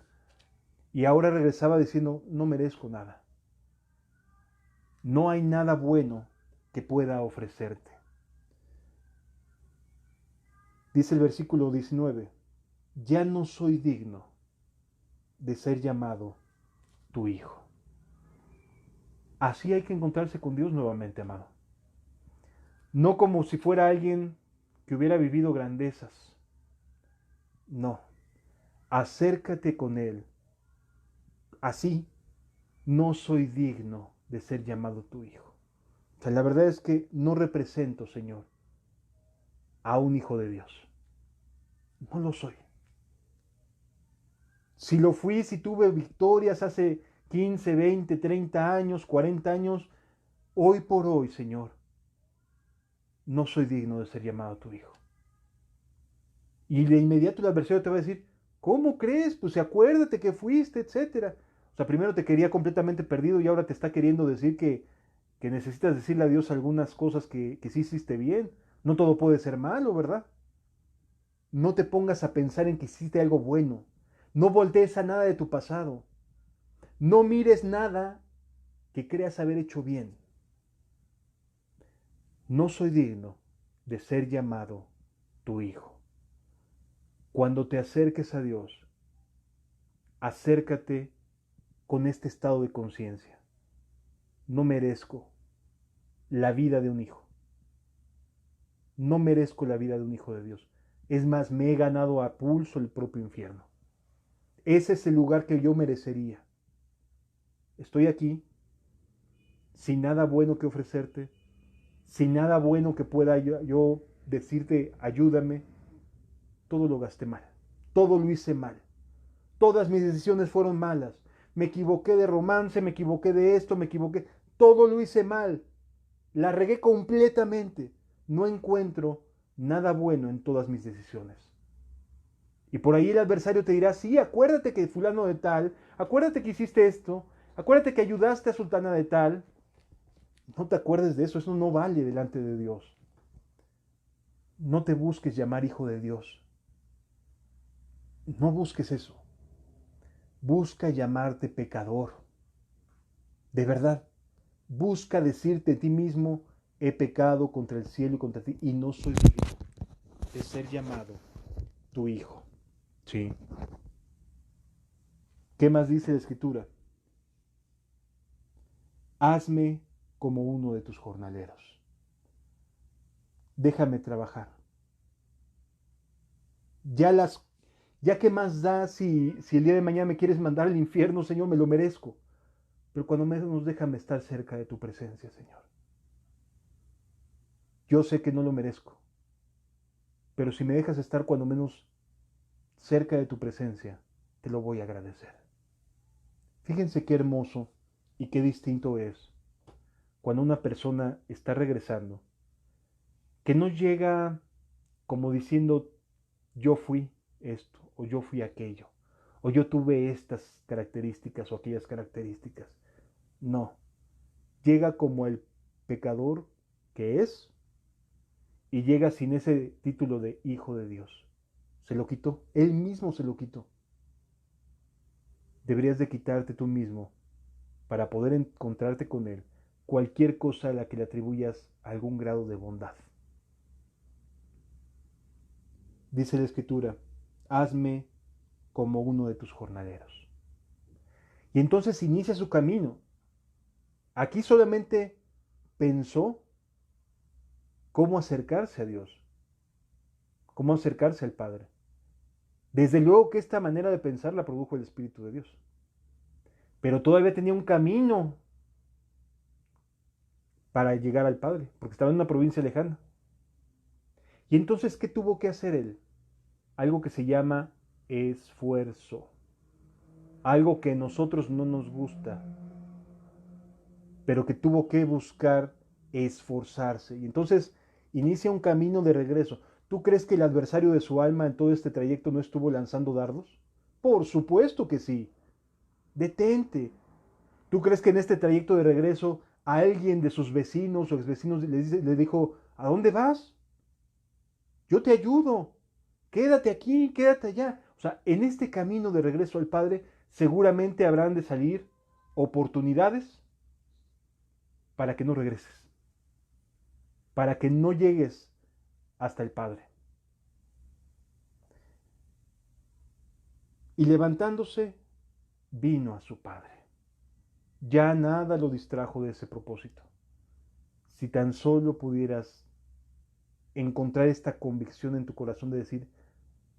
y ahora regresaba diciendo: no merezco nada. No hay nada bueno que pueda ofrecerte. Dice el versículo 19: ya no soy digno de ser llamado tu hijo. Así hay que encontrarse con Dios nuevamente, amado. No como si fuera alguien que hubiera vivido grandezas. No. Acércate con Él. Así, no soy digno de ser llamado tu hijo. O sea, la verdad es que no represento, Señor, a un hijo de Dios. No lo soy. Si lo fui, si tuve victorias hace 15, 20, 30 años, 40 años, hoy por hoy, Señor, no soy digno de ser llamado tu hijo. Y de inmediato el adversario te va a decir: ¿cómo crees? Pues acuérdate que fuiste, etcétera. O sea, primero te quería completamente perdido y ahora te está queriendo decir que necesitas decirle a Dios algunas cosas que sí hiciste bien. No todo puede ser malo, ¿verdad? No te pongas a pensar en que hiciste algo bueno. No voltees a nada de tu pasado. No mires nada que creas haber hecho bien. No soy digno de ser llamado tu hijo. Cuando te acerques a Dios, acércate con este estado de conciencia. No merezco la vida de un hijo. No merezco la vida de un hijo de Dios. Es más, me he ganado a pulso el propio infierno. Ese es el lugar que yo merecería. Estoy aquí sin nada bueno que ofrecerte, sin nada bueno que pueda yo decirte, ayúdame. Todo lo gasté mal. Todo lo hice mal. Todas mis decisiones fueron malas. Me equivoqué de romance, me equivoqué de esto, me equivoqué. Todo lo hice mal. La regué completamente. No encuentro nada bueno en todas mis decisiones. Y por ahí el adversario te dirá, sí, acuérdate que fulano de tal, acuérdate que hiciste esto, acuérdate que ayudaste a sultana de tal. No te acuerdes de eso, eso no vale delante de Dios. No te busques llamar hijo de Dios. No busques eso. Busca llamarte pecador. De verdad. Busca decirte a ti mismo, he pecado contra el cielo y contra ti y no soy digno de ser llamado tu hijo. Sí. ¿Qué más dice la Escritura? Hazme como uno de tus jornaleros. Déjame trabajar. Ya que más da si el día de mañana me quieres mandar al infierno, Señor, me lo merezco. Pero cuando menos déjame estar cerca de tu presencia, Señor. Yo sé que no lo merezco, pero si me dejas estar cuando menos cerca de tu presencia, te lo voy a agradecer. Fíjense qué hermoso y qué distinto es cuando una persona está regresando, que no llega como diciendo, yo fui esto, o yo fui aquello, o yo tuve estas características o aquellas características. No, llega como el pecador que es y llega sin ese título de hijo de Dios. Se lo quitó, él mismo se lo quitó. Deberías de quitarte tú mismo para poder encontrarte con él cualquier cosa a la que le atribuyas algún grado de bondad. Dice la Escritura, hazme como uno de tus jornaleros. Y entonces inicia su camino. Aquí solamente pensó cómo acercarse a Dios, cómo acercarse al Padre. Desde luego que esta manera de pensar la produjo el Espíritu de Dios. Pero todavía tenía un camino para llegar al Padre, porque estaba en una provincia lejana. Y entonces, ¿qué tuvo que hacer él? Algo que se llama esfuerzo. Algo que a nosotros no nos gusta, pero que tuvo que buscar esforzarse. Y entonces inicia un camino de regreso. ¿Tú crees que el adversario de su alma en todo este trayecto no estuvo lanzando dardos? Por supuesto que sí. Detente. ¿Tú crees que en este trayecto de regreso a alguien de sus vecinos o exvecinos le dijo, ¿a dónde vas? Yo te ayudo. Quédate aquí, quédate allá. O sea, en este camino de regreso al Padre seguramente habrán de salir oportunidades para que no regreses, para que no llegues hasta el Padre. Y levantándose, vino a su Padre. Ya nada lo distrajo de ese propósito. Si tan solo pudieras encontrar esta convicción en tu corazón de decir,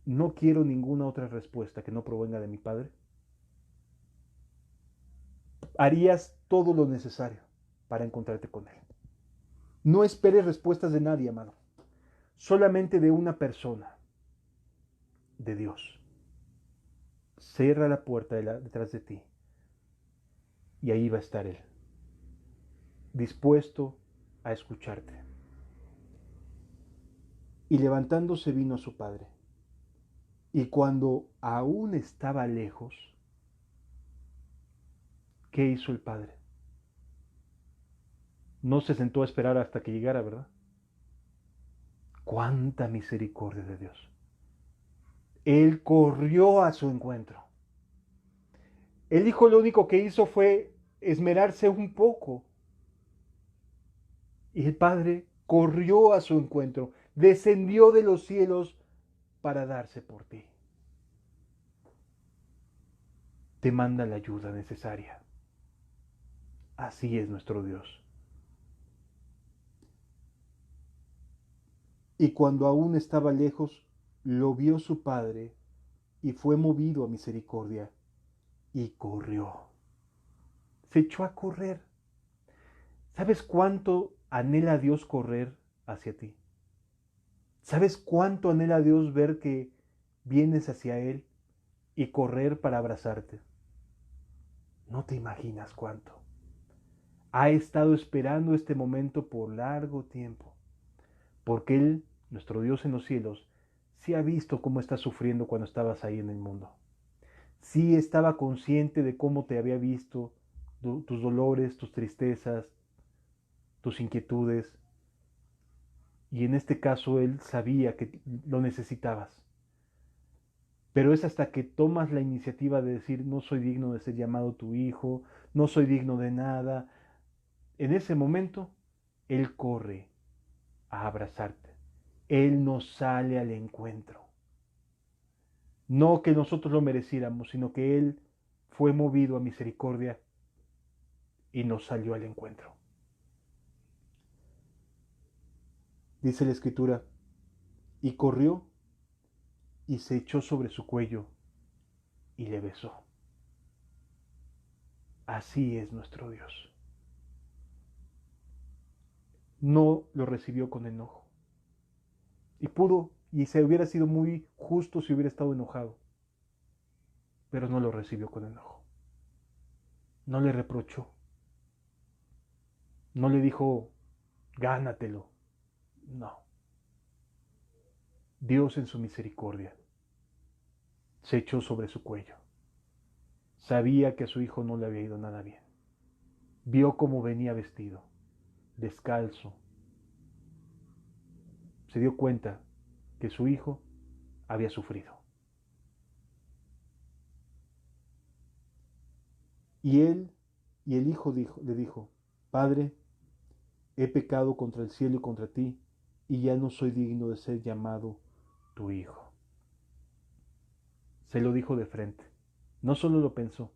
no quiero ninguna otra respuesta que no provenga de mi Padre, harías todo lo necesario para encontrarte con Él. No esperes respuestas de nadie, amado. Solamente de una persona, de Dios. Cierra la puerta detrás de ti y ahí va a estar Él, dispuesto a escucharte. Y levantándose vino a su padre. Y cuando aún estaba lejos, ¿qué hizo el padre? No se sentó a esperar hasta que llegara, ¿verdad? ¡Cuánta misericordia de Dios! Él corrió a su encuentro. El hijo lo único que hizo fue esmerarse un poco. Y el padre corrió a su encuentro, descendió de los cielos para darse por ti. Te manda la ayuda necesaria. Así es nuestro Dios. Y cuando aún estaba lejos, lo vio su padre y fue movido a misericordia y corrió. Se echó a correr. ¿Sabes cuánto anhela Dios correr hacia ti? ¿Sabes cuánto anhela Dios ver que vienes hacia Él y correr para abrazarte? No te imaginas cuánto. Ha estado esperando este momento por largo tiempo, porque Él, nuestro Dios en los cielos, sí ha visto cómo estás sufriendo cuando estabas ahí en el mundo. Sí estaba consciente de cómo te había visto, tus dolores, tus tristezas, tus inquietudes. Y en este caso Él sabía que lo necesitabas. Pero es hasta que tomas la iniciativa de decir, no soy digno de ser llamado tu hijo, no soy digno de nada. En ese momento, Él corre a abrazarte. Él nos sale al encuentro. No que nosotros lo mereciéramos, sino que Él fue movido a misericordia y nos salió al encuentro. Dice la Escritura, y corrió y se echó sobre su cuello y le besó. Así es nuestro Dios. No lo recibió con enojo. Y pudo, y se hubiera sido muy justo si hubiera estado enojado. Pero no lo recibió con enojo. No le reprochó. No le dijo, gánatelo. No. Dios en su misericordia se echó sobre su cuello. Sabía que a su hijo no le había ido nada bien. Vio cómo venía vestido, descalzo. Se dio cuenta que su hijo había sufrido. Y él y el hijo le dijo, Padre, he pecado contra el cielo y contra ti, y ya no soy digno de ser llamado tu hijo. Se lo dijo de frente. No solo lo pensó,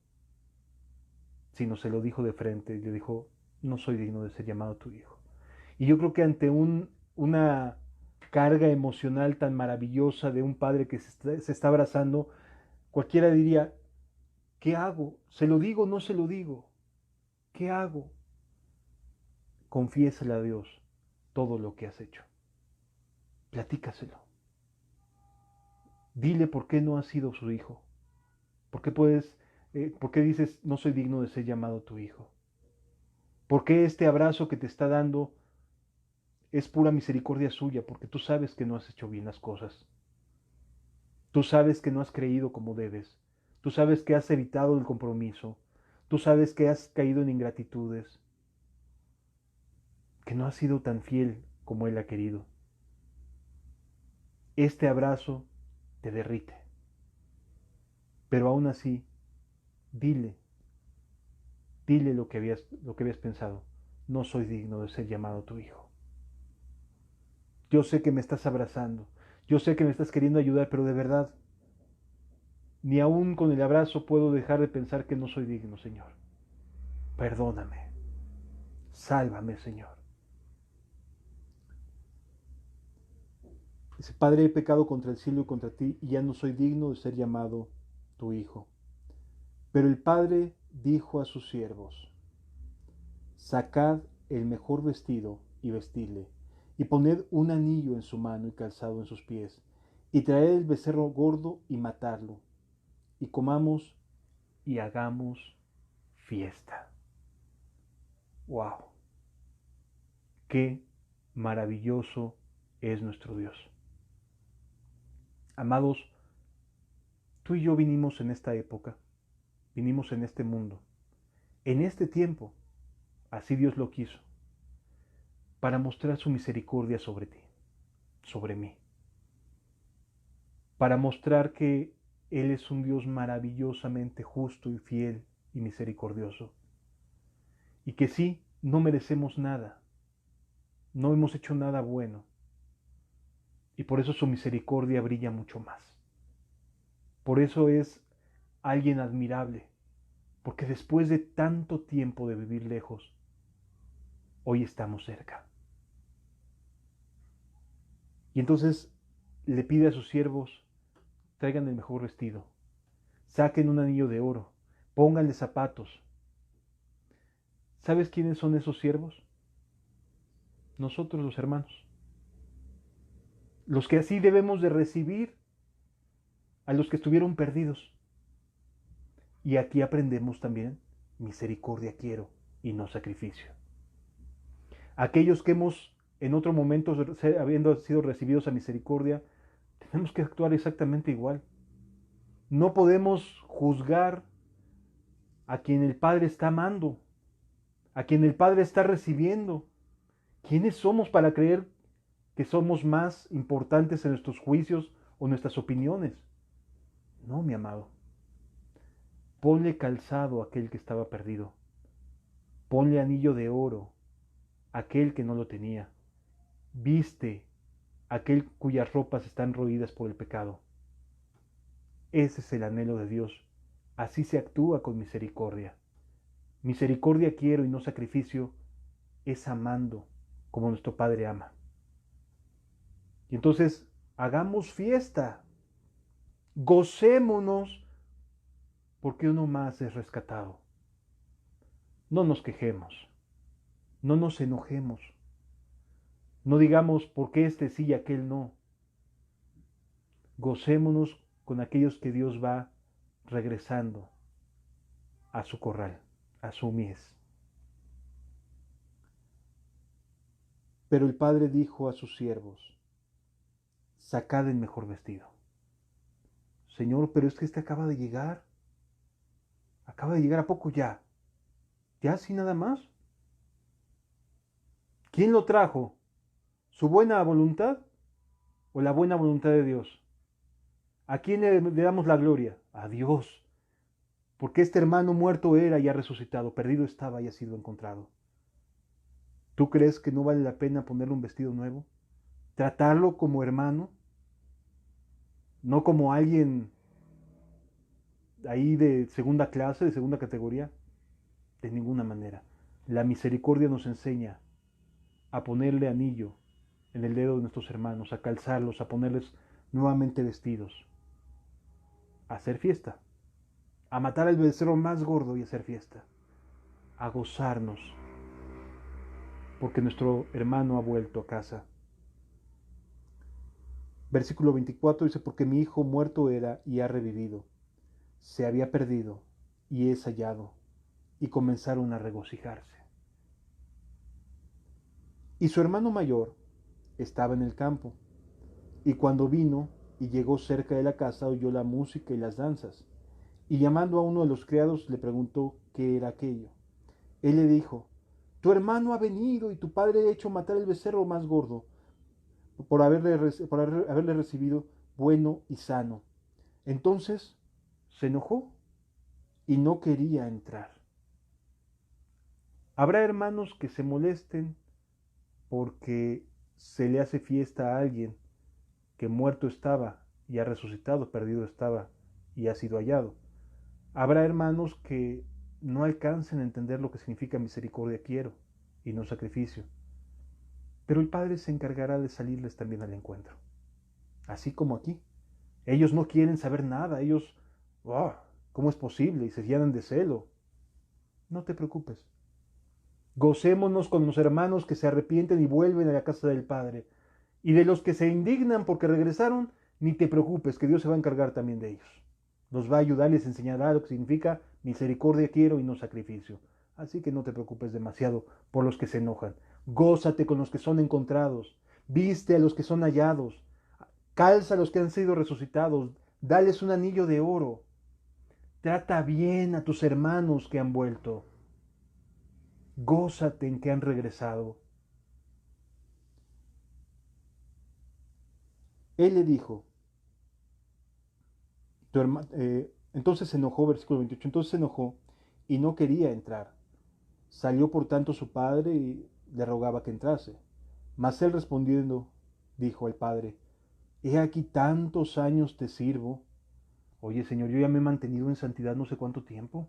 sino se lo dijo de frente y le dijo, no soy digno de ser llamado tu hijo. Y yo creo que ante una carga emocional tan maravillosa de un padre que se está abrazando, cualquiera diría, ¿qué hago? ¿Se lo digo o no se lo digo? ¿Qué hago? Confiésale a Dios todo lo que has hecho. Platícaselo. Dile por qué no has sido su hijo. ¿Por qué dices no soy digno de ser llamado tu hijo? ¿Por qué este abrazo que te está dando es pura misericordia suya? Porque tú sabes que no has hecho bien las cosas. Tú sabes que no has creído como debes. Tú sabes que has evitado el compromiso. Tú sabes que has caído en ingratitudes. Que no has sido tan fiel como Él ha querido. Este abrazo te derrite. Pero aún así, dile lo que habías pensado. No soy digno de ser llamado tu hijo. Yo sé que me estás abrazando. Yo sé que me estás queriendo ayudar, pero de verdad, ni aún con el abrazo puedo dejar de pensar que no soy digno, Señor. Perdóname. Sálvame, Señor. Dice, Padre, he pecado contra el cielo y contra ti, y ya no soy digno de ser llamado tu hijo. Pero el Padre dijo a sus siervos, sacad el mejor vestido y vestidle, y poned un anillo en su mano y calzado en sus pies, y traed el becerro gordo y matadlo, y comamos y hagamos fiesta. ¡Wow! ¡Qué maravilloso es nuestro Dios! Amados, tú y yo vinimos en esta época, vinimos en este mundo, en este tiempo, así Dios lo quiso, para mostrar su misericordia sobre ti, sobre mí, para mostrar que Él es un Dios maravillosamente justo y fiel y misericordioso. Y que sí, no merecemos nada, no hemos hecho nada bueno. Y por eso su misericordia brilla mucho más. Por eso es alguien admirable, porque después de tanto tiempo de vivir lejos, hoy estamos cerca. Y entonces le pide a sus siervos, traigan el mejor vestido, saquen un anillo de oro, pónganle zapatos. ¿Sabes quiénes son esos siervos? Nosotros los hermanos. Los que así debemos de recibir a los que estuvieron perdidos. Y aquí aprendemos también, misericordia quiero y no sacrificio. Aquellos que hemos en otro momento, habiendo sido recibidos a misericordia, tenemos que actuar exactamente igual. No podemos juzgar a quien el Padre está amando, a quien el Padre está recibiendo. ¿Quiénes somos para creer que somos más importantes en nuestros juicios o nuestras opiniones? No, mi amado. Ponle calzado a aquel que estaba perdido. Ponle anillo de oro a aquel que no lo tenía. Viste a aquel cuyas ropas están roídas por el pecado. Ese es el anhelo de Dios. Así se actúa con misericordia. Misericordia quiero y no sacrificio es amando como nuestro Padre ama. Y entonces hagamos fiesta, gocémonos porque uno más es rescatado. No nos quejemos, no nos enojemos, no digamos por qué este sí y aquel no. Gocémonos con aquellos que Dios va regresando a su corral, a su mies. Pero el padre dijo a sus siervos, sacad el mejor vestido. Señor, pero es que este acaba de llegar. Acaba de llegar, ¿a poco ya? ¿Ya así nada más? ¿Quién lo trajo? ¿Su buena voluntad o la buena voluntad de Dios? ¿A quién le damos la gloria? A Dios. Porque este hermano muerto era y ha resucitado, perdido estaba y ha sido encontrado. ¿Tú crees que no vale la pena ponerle un vestido nuevo? ¿Tratarlo como hermano? ¿No como alguien ahí de segunda clase, de segunda categoría? De ninguna manera. La misericordia nos enseña a ponerle anillo en el dedo de nuestros hermanos, a calzarlos, a ponerles nuevamente vestidos, a hacer fiesta, a matar al becerro más gordo y hacer fiesta, a gozarnos, porque nuestro hermano ha vuelto a casa. Versículo 24 dice, porque mi hijo muerto era y ha revivido, se había perdido y es hallado, y comenzaron a regocijarse. Y su hermano mayor estaba en el campo, y cuando vino y llegó cerca de la casa oyó la música y las danzas, y llamando a uno de los criados le preguntó qué era aquello. Él le dijo, tu hermano ha venido y tu padre ha hecho matar el becerro más gordo por haberle recibido bueno y sano. Entonces se enojó y no quería entrar. Habrá hermanos que se molesten porque se le hace fiesta a alguien que muerto estaba y ha resucitado, perdido estaba y ha sido hallado. Habrá hermanos que no alcancen a entender lo que significa misericordia quiero y no sacrificio. Pero el Padre se encargará de salirles también al encuentro. Así como aquí. Ellos no quieren saber nada, ellos, oh, ¿cómo es posible? Y se llenan de celo. No te preocupes. Gocémonos con los hermanos que se arrepienten y vuelven a la casa del Padre. Y de los que se indignan porque regresaron, ni te preocupes, que Dios se va a encargar también de ellos. Nos va a ayudar y les enseñará lo que significa misericordia quiero y no sacrificio. Así que no te preocupes demasiado por los que se enojan. Gózate con los que son encontrados. Viste a los que son hallados. Calza a los que han sido resucitados. Dales un anillo de oro. Trata bien a tus hermanos que han vuelto. Gózate en que han regresado. Él le dijo, Entonces se enojó, versículo 28, entonces se enojó y no quería entrar. Salió por tanto su padre y le rogaba que entrase. Mas él respondiendo, dijo al padre, he aquí tantos años te sirvo. Oye, Señor, yo ya me he mantenido en santidad no sé cuánto tiempo.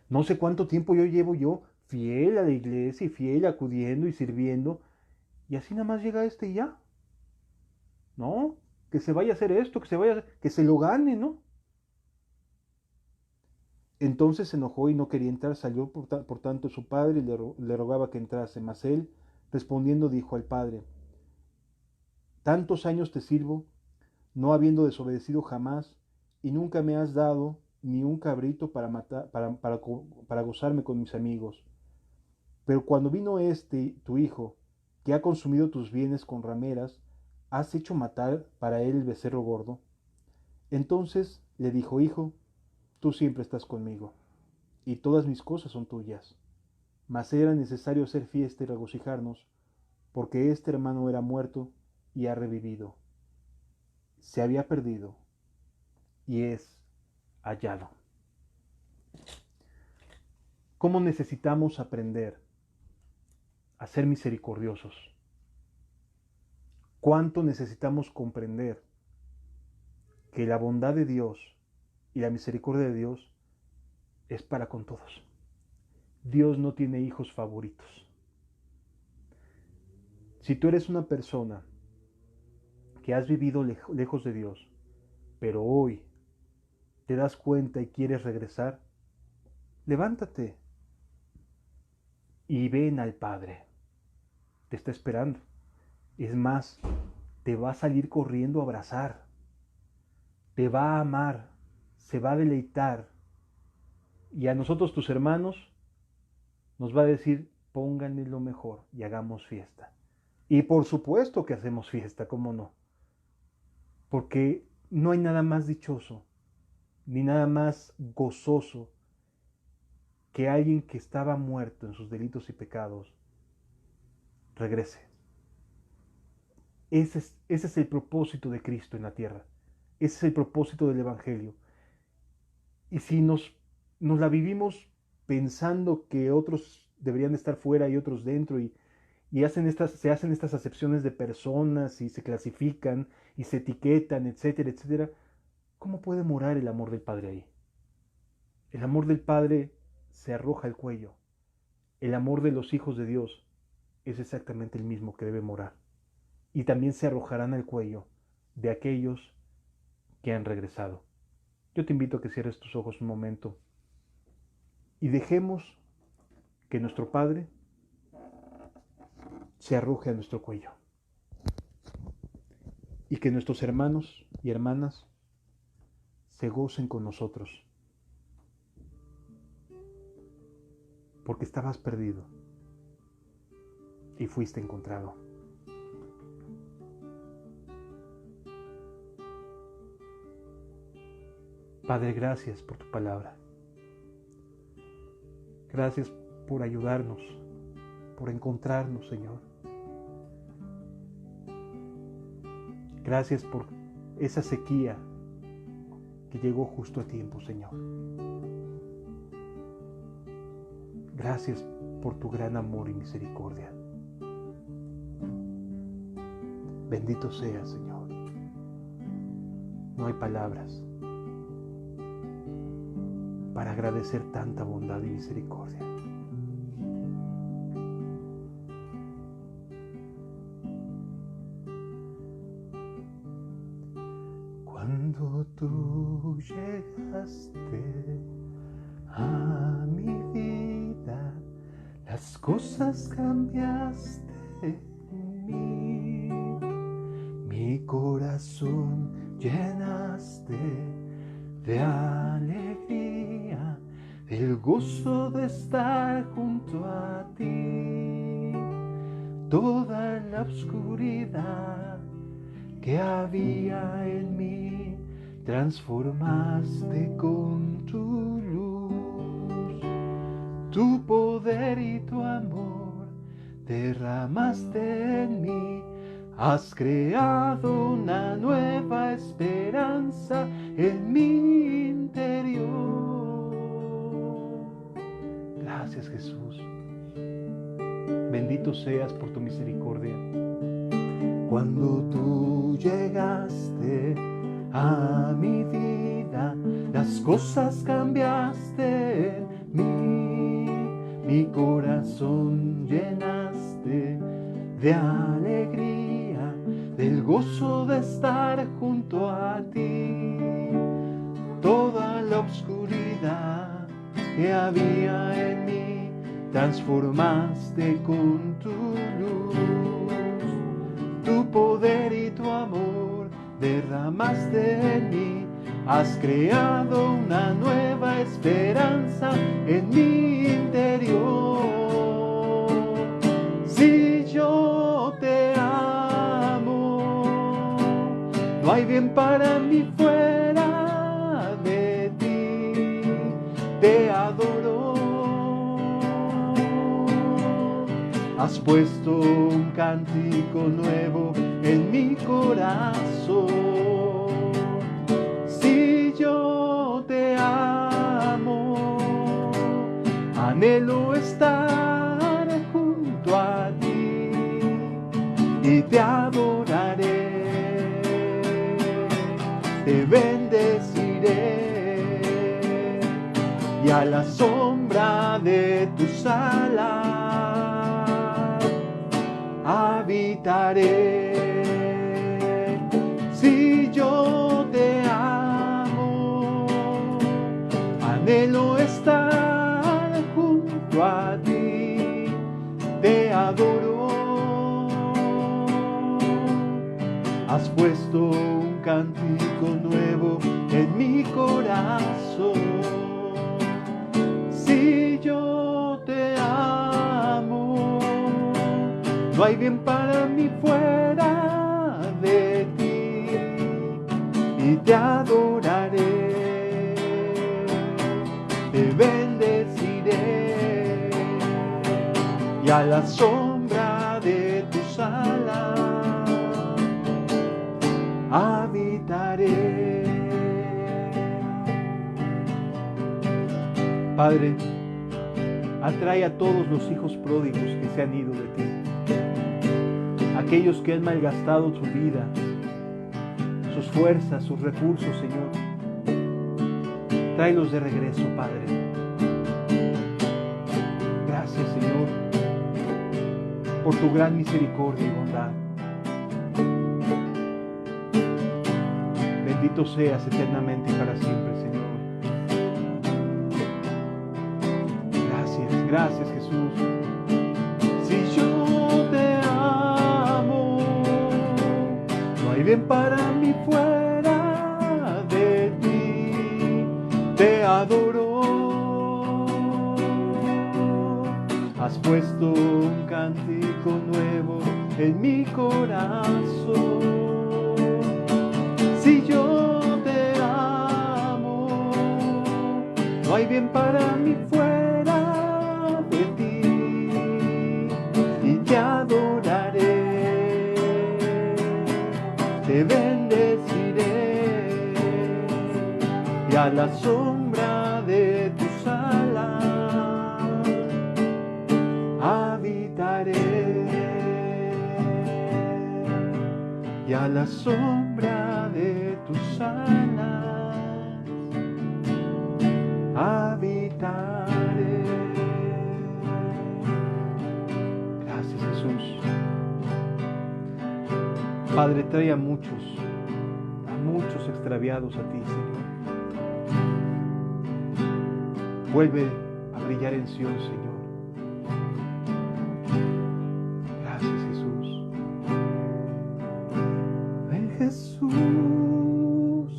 No sé cuánto tiempo yo fiel a la iglesia y fiel acudiendo y sirviendo. Y así nada más llega este y ya. No, que se vaya a hacer esto, que se vaya a hacer, que se lo gane, ¿no? Entonces se enojó y no quería entrar, salió por tanto su padre y le rogaba que entrase, mas él, respondiendo, dijo al padre, tantos años te sirvo, no habiendo desobedecido jamás, y nunca me has dado ni un cabrito para matar, para gozarme con mis amigos. Pero cuando vino este, tu hijo, que ha consumido tus bienes con rameras, has hecho matar para él el becerro gordo. Entonces le dijo, hijo, tú siempre estás conmigo, y todas mis cosas son tuyas. Mas era necesario hacer fiesta y regocijarnos, porque este hermano era muerto y ha revivido. Se había perdido y es hallado. ¿Cómo necesitamos aprender a ser misericordiosos? ¿Cuánto necesitamos comprender que la bondad de Dios y la misericordia de Dios es para con todos? Dios no tiene hijos favoritos. Si tú eres una persona que has vivido lejos de Dios, pero hoy te das cuenta y quieres regresar, levántate y ven al Padre. Te está esperando. Es más, te va a salir corriendo a abrazar. Te va a amar. Se va a deleitar. Y a nosotros, tus hermanos, nos va a decir, pónganle lo mejor y hagamos fiesta. Y por supuesto que hacemos fiesta, ¿cómo no? Porque no hay nada más dichoso, ni nada más gozoso que alguien que estaba muerto en sus delitos y pecados regrese. Ese es el propósito de Cristo en la tierra. Ese es el propósito del Evangelio. Y si nos la vivimos pensando que otros deberían estar fuera y otros dentro y se hacen estas acepciones de personas y se clasifican y se etiquetan, etcétera, etcétera, ¿cómo puede morar el amor del Padre ahí? El amor del Padre se arroja al cuello. El amor de los hijos de Dios es exactamente el mismo que debe morar. Y también se arrojarán al cuello de aquellos que han regresado. Yo te invito a que cierres tus ojos un momento y dejemos que nuestro Padre se arroje a nuestro cuello y que nuestros hermanos y hermanas se gocen con nosotros, porque estabas perdido y fuiste encontrado. Padre, gracias por tu palabra. Gracias por ayudarnos, por encontrarnos, Señor. Gracias por esa sequía que llegó justo a tiempo, Señor. Gracias por tu gran amor y misericordia. Bendito seas, Señor. No hay palabras para agradecer tanta bondad y misericordia. Cuando tú llegaste a mi vida, las cosas cambiaste en mí. Mi corazón llenaste de alegría, del gozo de estar junto a ti. Toda la oscuridad que había en mí transformaste con tu luz. Tu poder y tu amor derramaste en mí. Has creado una nueva esperanza en seas por tu misericordia. Cuando tú llegaste a mi vida, las cosas cambiaste en mí. Mi corazón llenaste de alegría, del gozo de estar junto a ti. Toda la oscuridad que había en mí, transformaste con tu luz. Tu poder y tu amor derramaste en mí. Has creado una nueva esperanza en mi interior. Si yo te amo, no hay bien para mí fuera de ti. Te adoro. Has puesto un cántico nuevo en mi corazón. Si yo te amo, anhelo estar junto a ti y te adoraré, te bendeciré y a la sombra de tus alas habitaré. Si yo te amo, anhelo estar junto a ti, te adoro. Has puesto un cántico nuevo en mi corazón. Si yo te amo, no hay bien para mí fuera de ti y te adoraré, te bendeciré y a la sombra de tus alas habitaré. Padre, atrae a todos los hijos pródigos que se han ido de ti, aquellos que han malgastado su vida, sus fuerzas, sus recursos, Señor. Tráelos de regreso, Padre. Gracias, Señor, por tu gran misericordia y bondad. Bendito seas eternamente y para siempre, Señor. Gracias, Jesús. Si yo te amo, no hay bien para mí fuera de ti, te adoro. Has puesto un cántico nuevo en mi corazón. Si yo te amo, no hay bien para mí fuera de ti y te adoraré, te bendeciré y a la sombra de tus alas habitaré, y a la sombra de tus alas habitaré. Gracias, Jesús. Padre, trae a muchos extraviados a ti, Señor. Vuelve a brillar en Sion, Señor. Gracias, Jesús. Ven, Jesús,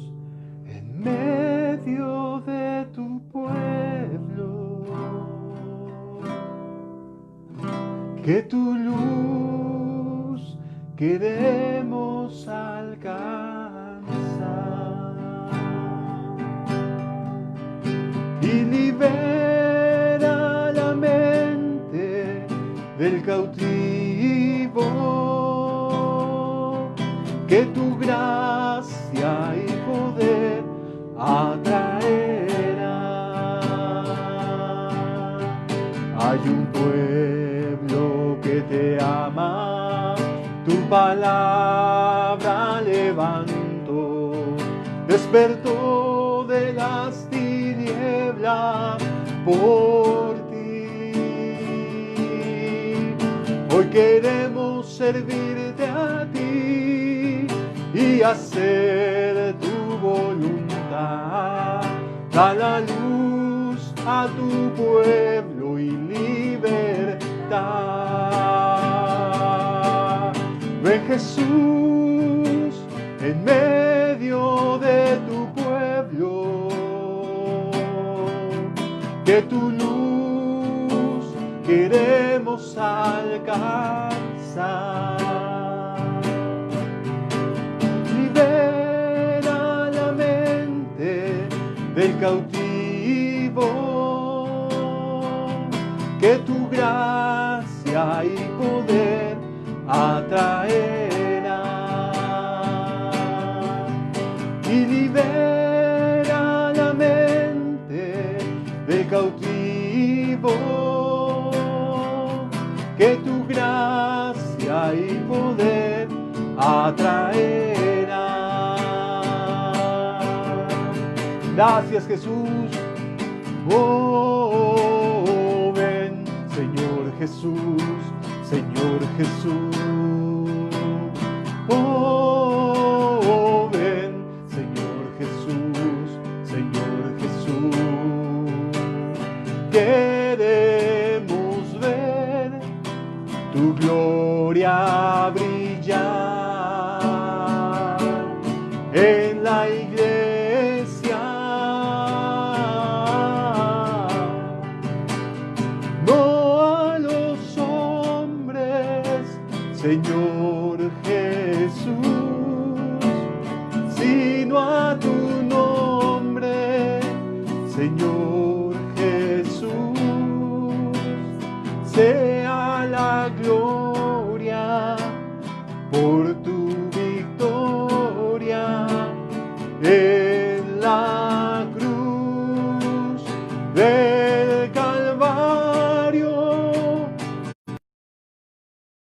en medio de tu pueblo, que tu luz queremos alcanzar y libera la mente del cautivo, que tu gracia y poder atraerá. Hay un pueblo que te palabra levanto, despertó de las tinieblas por ti. Hoy queremos servirte a ti y hacer tu voluntad. Da la luz a tu pueblo y libertad. Ven Jesús en medio de tu pueblo, que tu luz queremos alcanzar. Libera la mente del cautivo, que tu gracia y poder atraerá. Y libera la mente del cautivo, que tu gracia y poder atraerá. Gracias, Jesús. Oh, ven, Señor Jesús, Señor Jesús. Oh, ven, Señor Jesús, Señor Jesús. Queremos ver tu gloria brillar en la iglesia. No a los hombres, Señor Jesús, sino a tu nombre, Señor Jesús. Sea la gloria por tu victoria en la cruz del Calvario.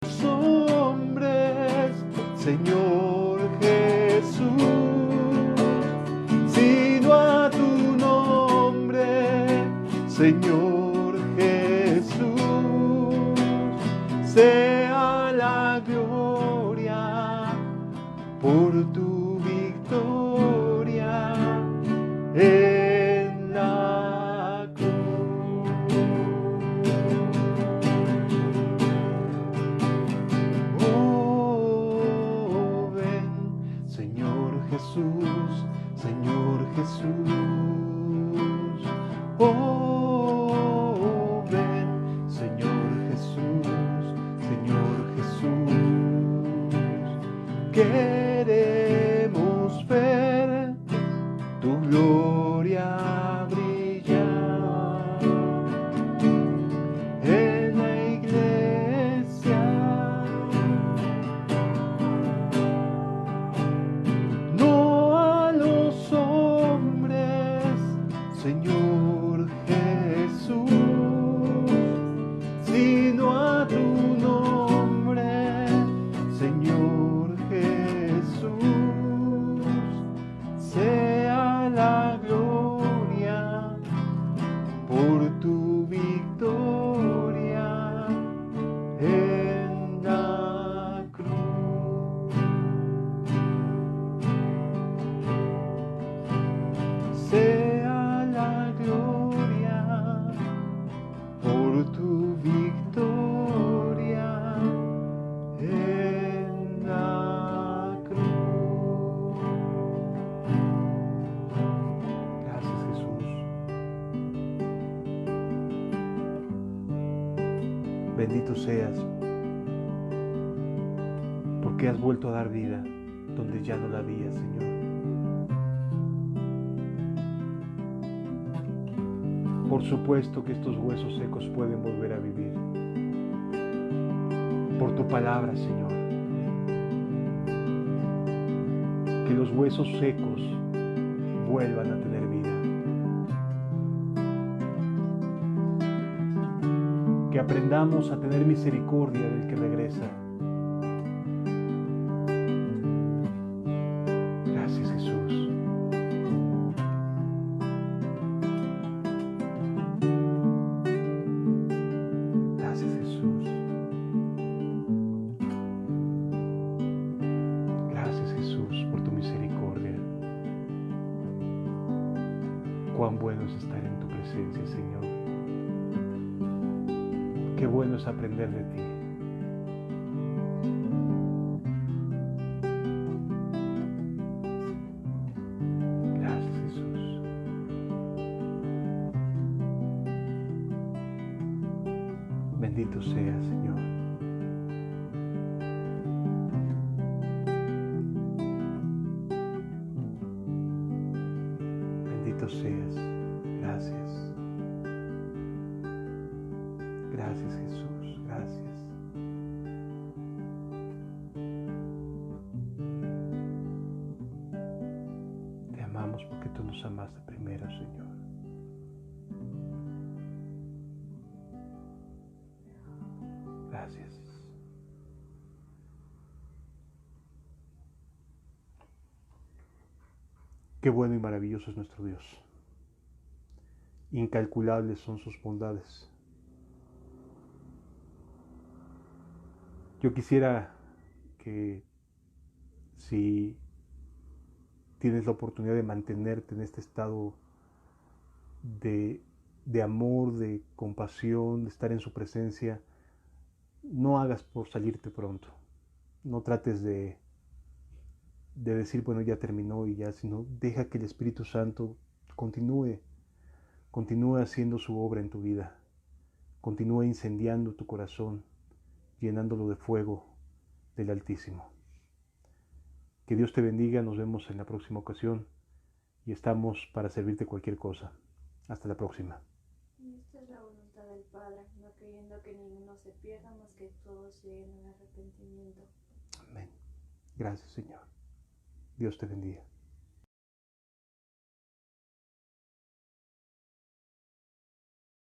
Los hombres, Señor Jesús, sino a tu nombre, Señor Jesús. Sea la gloria por tu victoria en la cruz. Oh, ven, Señor Jesús, Señor Jesús. Oh, ven, Señor Jesús, Señor Jesús. Queremos ver tu gloria brillar en la iglesia. No a los hombres, Señor Jesús, sino a tu nombre, Señor Jesús. Sea la gloria por tu victoria en la cruz. Sea la gloria por tu victoria en la cruz. Gracias, Jesús. Bendito seas, porque has vuelto a dar vida donde ya no la había, Señor. Por supuesto que estos huesos secos pueden volver a vivir. Por tu palabra, Señor. Que los huesos secos vuelvan a tener vida. Que aprendamos a tener misericordia del que regresa. Cuán bueno es estar en tu presencia, Señor. Qué bueno es aprender de ti. Gracias, Jesús. Bendito seas, Señor. Bendito seas. Gracias. Gracias, Jesús. Gracias. Te amamos porque tú nos amaste primero, Señor. Gracias. Qué bueno y maravilloso es nuestro Dios. Incalculables son sus bondades. Yo quisiera que si tienes la oportunidad de mantenerte en este estado de amor, de compasión, de estar en su presencia, no hagas por salirte pronto. No trates de decir, bueno, ya terminó y ya, sino deja que el Espíritu Santo continúe haciendo su obra en tu vida. Continúe incendiando tu corazón, llenándolo de fuego del Altísimo. Que Dios te bendiga, nos vemos en la próxima ocasión y estamos para servirte cualquier cosa. Hasta la próxima. Y esta es la voluntad del Padre, no queriendo que ninguno se pierda, mas que todos lleguen al arrepentimiento. Amén. Gracias, Señor. Dios te bendiga.